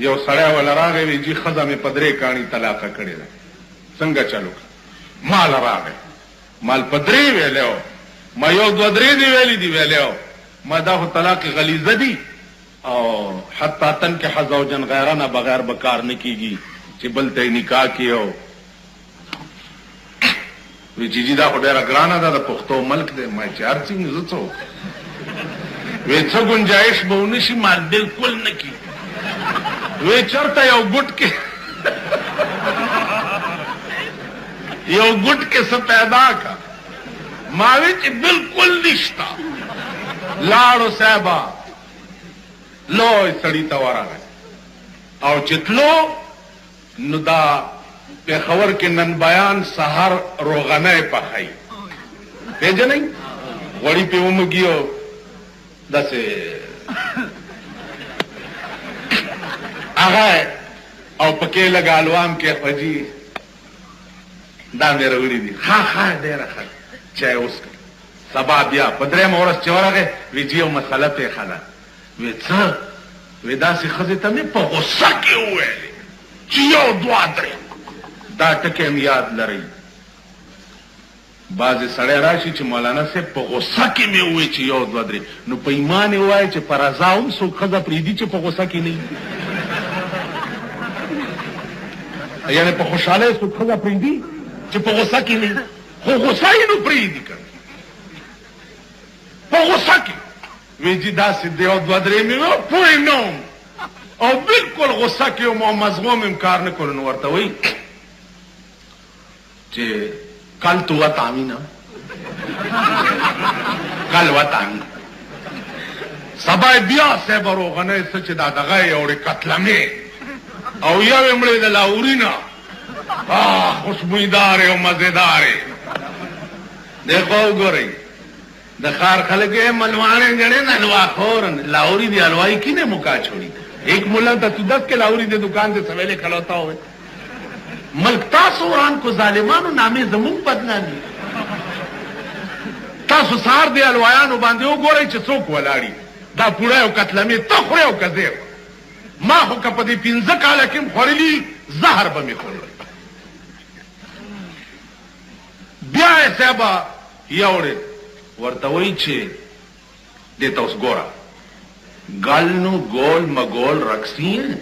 یو سړی وله راغی وی جي ښځه مې په 3 کاڼي طلاقه کړې ده څنګه چلو مال راغی مال په 3 ویلی و ما یو 2 3 دي ویلي دي ویلی و ما دا خو طلاق غلیظه دي او حتی تنکح زوجا غیرنا بغیر به کار نه کېږي چې بل ته یې نکاح کړي وی چې جي دا خو ډېره ګرانه ده د پښتو ملک دی ما چې هر څه زه څه وکړم وی څه ګنجایش به ونه شي مال بلکل نه کېږي وی چرته یو ګټ کې څه پیدا کا ما وی چې بلکل نشته لاړو صاحبه لوی سړي ته ورغی او چې تلو نو دا پېښور کې نن بیان سهار روغنی پخوي پېژنئ غوړي پې ومږي او داسې هغه او پکې لږ الوام کې خوجي دا مې راوړي دي ښه ډېره ښه چای وڅښه سبا بیا په 3 ورځ چې ورغی وی جي یو مسله پېښه ده وی څه وی داسې ښځې ته مې په غصه کې وویلې چې 1 2 3 دا ټکي هم یاد لرئ بعضې سړی راشي چې مولانا صاحب په غصه کې مې ووایي چې 1 2 3 نو په ایمان یې ووایي چې په رضا هم څوک ښځه پرېږدي چې په غصه کې نه وي یعنې په خوشحالۍ څوک ښځه پرېږدي چې په غصه کې نه وي خو غصه یې نو پرېږدي که په غصه کې وی جي داسې د 1 2 3 مې پوه نه او بالکل غصه کې وم او مضموم هم کار نه کړو نو ورته وایي چې کل تو وتامی نه کل وتامی سبا بیا سبا روغنه څه چې دا دغه یوړې قتلمې او یو امړې د لاورینا خوشبویدار او مزیدار دیکھو ګورئ د خار خلک یې ملوانے غړې نه لوا خورن لاوری دی الوائی کینے مکا چھوڑی ایک ملا تا تو 10 کے لاوری دی دکان سے سویلے کھلوتا ہوئے ملک تاسو وران کو ظالمانو نامې زمون بدنامي تاسو سار دی الوایانو باندې وګورئ چې څوک ولاړی دا پوره او قتلمې ته خورې او کزیر ما خو که په دې 15 کاله کې خورلی زهر به مې خورل بیا یې صاحبه یوړې ورته وایي چې دې ته اوس ګوره گل نو گول مگول رقصی ہیں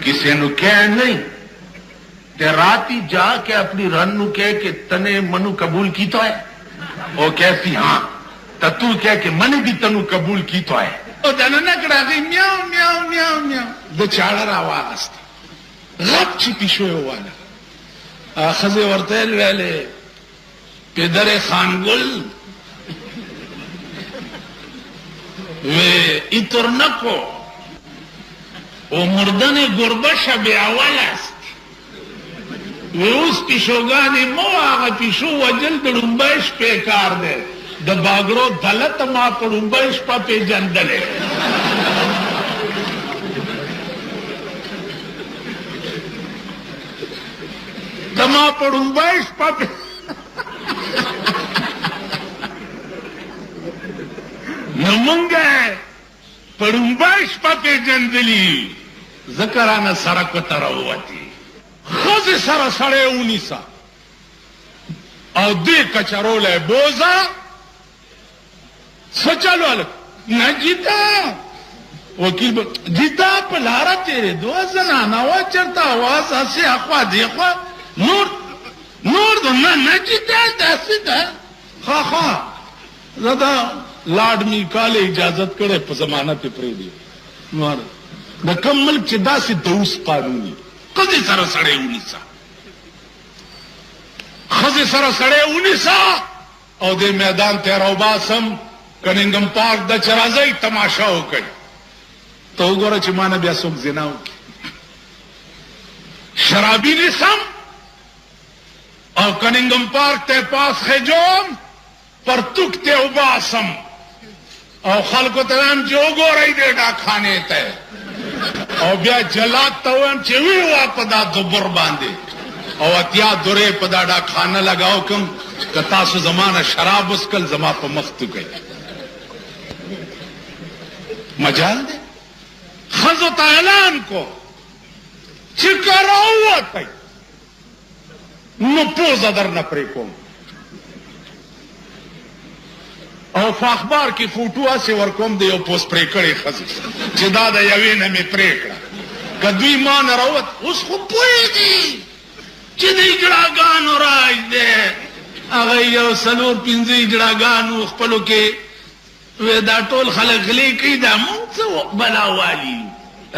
کسی نو کہہ نہیں تے راتی جا کے اپنی رن نو کہہ کہ تنے منو قبول کی تو ہے وہ کہتی ہاں تو کہہ کہ من بھی تنو قبول کی تو ہے وہ دانا نکڑا گئی میاؤ میاؤ میاؤ میاؤ دو چاڑا آواز تھی غب چی پیشوئے والا آخذ ورطیل ویلے پدر خان گل وی اتر نکو او مردن گربش بی اول است وی اس پیشوگانی مو آغا پیشو وجل دڑنبایش پیکار دے دا باگرو دلت ما پڑنبایش پا پی جندلے دا ما پڑنبایش پا پی نمونگا پڑنبایش پا پی جندلی ذکرانا سرک تروتی خز سر سڑے اونیسا او دے کچرو لے بوزا سچالو علک نا جیتا وکیل جیتا پلارا تیرے دو زنانا وا چرتا آواز ہسی اخوا دیخوا نور دو نا جیتا داسی دا خواہ خواہ زدہ لاڈ می کالے اجازت کرے پا زمانہ پہ پری دی دا کم ملک چی دا سی دوس قانونی خزی سر سڑے انیسا خزی سر سڑے انیسا او دے میدان تیراو باسم کننگم پارک دا چرازائی تماشا ہو کئی تو گورا چی مانا بیا سوک زناو کی شرابی نسم او کننگم پارک تے پاس خیجوم پر تک تے اوباسم او خلقو تلام جو گو رئی دے ڈا کھانے تے او بیا جلات تاویم چوی ہوا پدا دبر باندے او اتیا درے پدا ڈا کھانا لگاو کم کتاسو زمانہ شراب اسکل زمان پا مختو گئی مجال دے خزو تا اعلان کو چکر ہوا تی نو پوزا در نپرے کوم او فاخبار کی فوٹو آسی ورکوم دے یو پوس پریکڑی خزی چی دادا یوین ہمیں پریکڑا کدوی مان روت اس خو پوئی دی چی دی جڑاگانو راج دے اگئی یو سلور پینزی جڑاگانو اخپلو کے وی دا ٹول خلق لے کئی دا مونگ سو بلا والی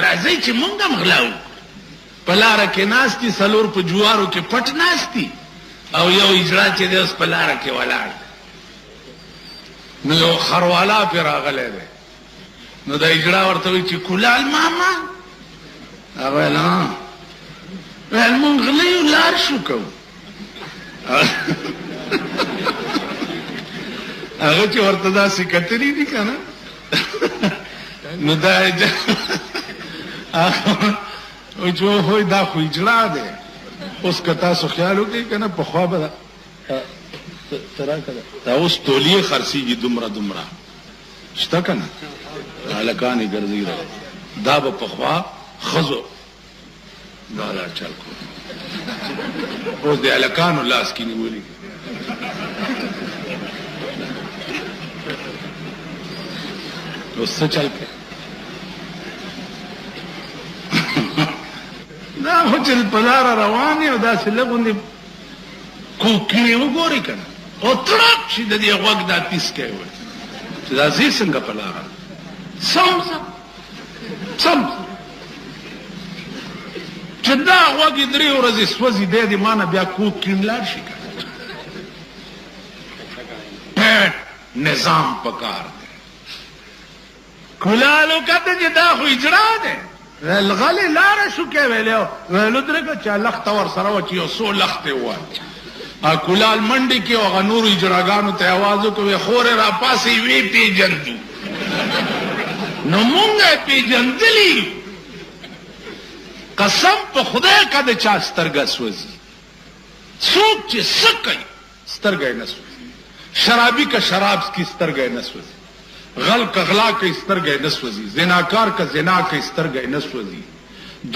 رازی چی مونگم غلاو پلارا کے ناستی سلور پا جوارو کے پٹ ناستی او یو اجڑا چی دے اس پلارا کے والار نو یو خروالا پی راغلے دے نو دا اجڑا ورطوی چی کلال ماما اویل ہاں ویل مونگ غلیو لار شو کو اگر چی ورطدا سکتری دی کنا نو دا اجڑا جو ہوئی دا خو اجڑا دے اس کتا سو خیالو گئی کنا پخواب دا دا اوس تولیه خرسیږي دومره دومره شته کنه هلکانې ګرځي دا به پخوا ښځو دا لار چل کو اوس د هلکانو لاس کې نیولي اوس څه چل کوي دا خو چې په لاره روان یې او داسې لږ کوکړې وګورئ کنه او تړاک شي د دې غوږ دا تیس کوي چې دا ځي څنګه په لاره سم چې چې دا غوږې 3 ورځې سوځي دی د ما نه بیا کوک کیڼ لاړ شي پیټ نظام پکار دی کلالو کته چې دا خو اجرا دی غلې لاره شو کې ویلو درګه چې لخت ور سره و چې یو څو لختې ووایي کلال منډي کې او غنور اجراګانو ته आवाज وکوي خورې را پاسې وی پیجندو نو مونږه پیجندلی قسم په خدای کده چا سترګه سوځي څوک چې سکي سترګه نه سوځي شرابي کا شراب کی سترګه نه سوځي غل کا غلا کی سترګه نه سوځي زناکار کا زنا کی سترګه نه سوځي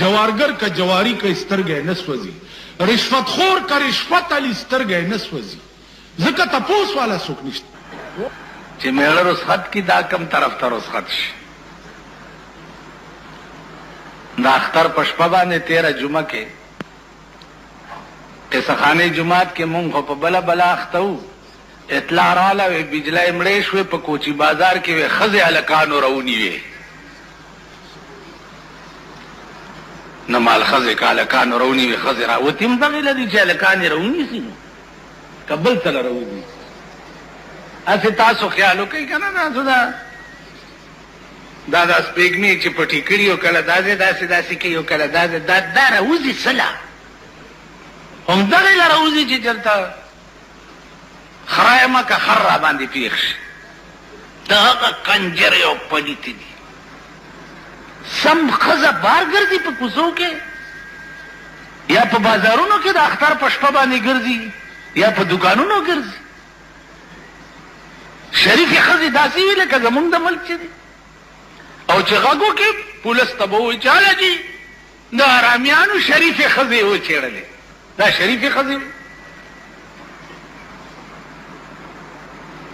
جوارګر کا جواری کا سترګه نه سوځي رشوت خور کا رشوت علی سترګه نه سوځي ځکه تاسو والا څوک نشته چې میړه رسخت کی دا کم طرف ته رسخت شي دا اختر پشپا باندې 13 جمعه کې قصخانه جمعات کې مونږ په بلا بلا اختو اطلاع رااله بجلی مړې شوې په کوچی بازار کې وې خزه الکانو رونی وې نمال خزه کالکانو رونی وې خزه را وتیم دغه لدی چې الکان رونی سي قبل تل رونی اسه تاسو خیال وکړئ کنه دا دا سپېګنی چې پټی کړیو کله داسې کېیو کله دا راوځي سلا هم دغه راوځي چې چرته خرايمه کا خر باندې پیښ دا کنجر یو پلیت دي سم خزه بار ګرځي په کوڅو کې یا په بازارونو کې د اختر په شپه باندې ګرځي یا په دکانونو ګرځي شریف خزه داسې ویل که زمونږ د ملک چې او چې غاګو کې پولیس ته به وایي چاله جی د ارامیانو شریف خزه وچېړلې دا شریف خزه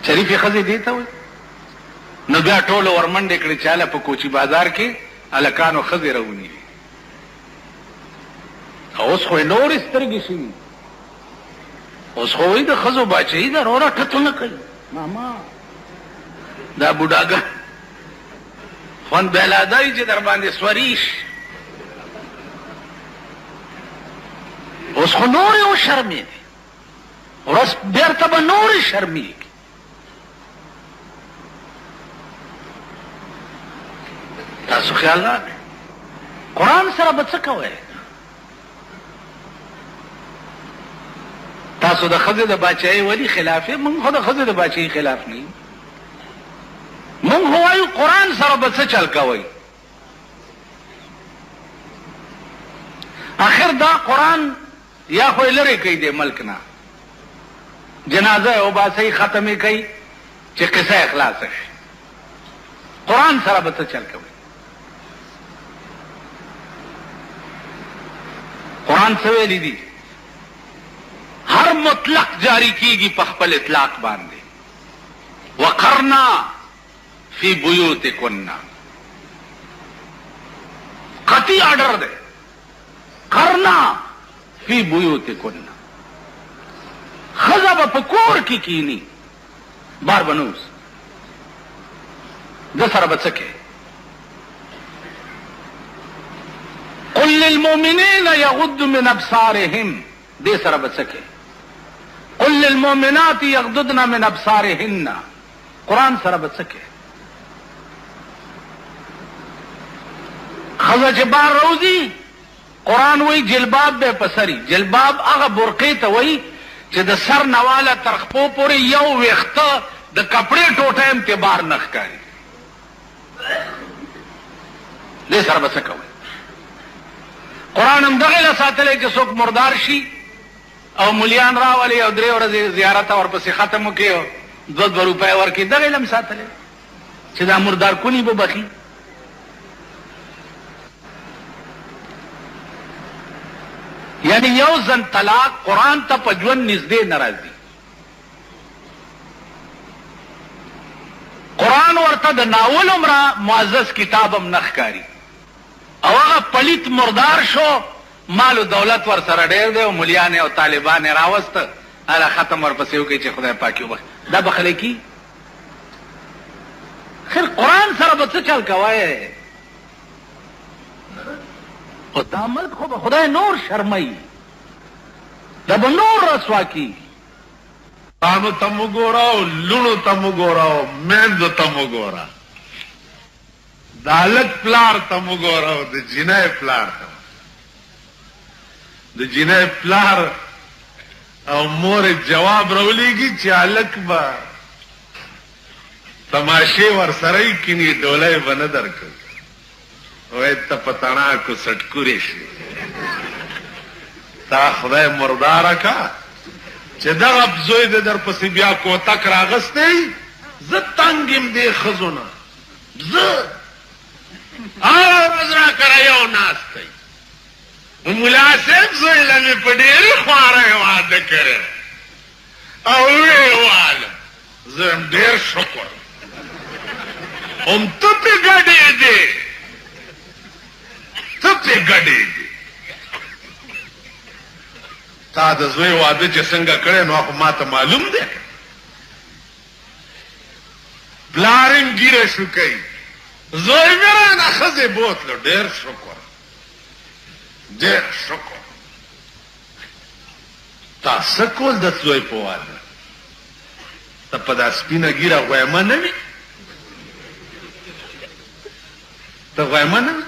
شریف خزه دی ته وایي نو بیا ټول ورمنډې کړې چاله په کوچی بازار کې الکانو خزه راونی اوس خو نور سترګې شي اوس خو د خزو باچې دا رورا ټتونه کوي ماما دا بوډاګه فن بلادای چې در باندې سوریش اوس خو نور یو شرمې دي اوس بیرته به نور شرمېږي تاسو خیال راکړئ قرآن سره به څه کوئ تاسو د ښځې د باچایۍ ولي خلاف یې موږ خو د ښځې د باچایۍ خلاف نه یو مونږ وایو قرآن سره به څه چل کوئ آخر دا قرآن یا خو یې لرې کوي د ملک نه جنازه او باسۍ ختمې کوي چې قصه اخلاصه شي قرآن سره به څه چل کوئ قرآن څه ویلي دي هر مطلق جاری کیږي په خپل اطلاق باندې وقرنا فی بیوتکن قطعی آرڈر دے کرنا فی بیوتکن خزہ با پکور کی کینی بار بنوس دسر بچکے قل للمؤمنین یغض من ابصارهم دے سر بچکے قل للمؤمنات یغضضن من ابصارهن قرآن سر بچکے خزه چې بار روزي قرآن وی جلباب به پسري جلباب هغه برقې ته وی چې د سر نواله تر خپو پورې یو ویخته د کپړې ټوټه هم ته بار نه ښکاري دې سره به څه کوئ قرآن هم دغه له ساتلی چې څوک مردار شي او ملیان راولي او 3 ورځې زیارت ورپسې ختم وکړي او 2 روپۍ ورکړي دغه له هم ساتلی چې دا مردار کونی به بخي یعنی یو زن طلاق قرآن ته په ژوند نږدې نه راځي قرآن ورته د ناول عمره معزز کتاب هم نه ښکاري او هغه پلیت مردار شو مال و دولت ور سره ډېر دی او ملیان او طالبان یې راوسته هله ختم ورپسې وکړي چې خدای پاک یې وبخښي دا بخلی کی خیر قرآن سره به څه چل کوی او دا ملک خو به خدای نور شرمئی دا به نور رسوا کی. تانو تم وګوراو، لونو تم وګوراو، میندو تم وګورا، د هلک پلار تم وګوراو، د جنۍ پلار تم، د جنۍ پلار او مور جواب راولېږي چې هلک به تماشې ورسره کینی ډولۍ به نه درکړو. وای ته په تڼاکو سټکورې شي، تا خدای مرداره کا چې دغه زوی د در پسې بیا کوتک راغستی. زه تنګ یم دې ښځو نه، زه هره ورځ را کره یو ناست دی. ملا صاحب زوی له مې په ډېرې خوارۍ واده کړی او ویې واله زه یم ډېر شکر هم ته پې ګډېدې، ته پې ګډېدې. تا د زوی واده چې څنګه کړی نو خو ما ته معلوم دی. پلار یې ګیره شو کوي، زوی مې رانه ښځې بوتلو. ډېر شکر، ډېر شکر. تا څه کول د زوی په واده؟ ته په دا سپینه ګیره غویمه نه وې؟ ته غویمه نه وې؟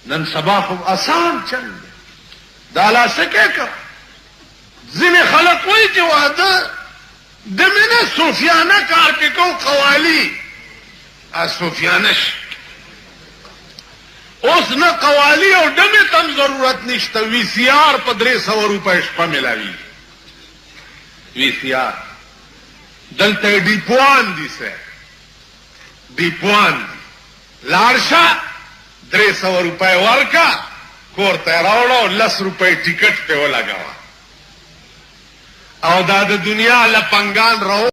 نن سبا خو آسان چل دی. دا لا څه کې که ځینې خلک وایي چې واده د مینه صوفیانه کار کې کو قوالي صوفیانه شي. اوس نه قوالی او ډمې تم ضرورت نشته. وی سی آر په 300 روپۍ شپه ملاوي. وی سی آر دلته ډیپوان دي سه، ډیپوان دي. لاړ شه 300 روپۍ ورکا، کور ته راوړه، 10 روپۍ ټیکټ پې ولګوه او دا د دنیا لپنګان راو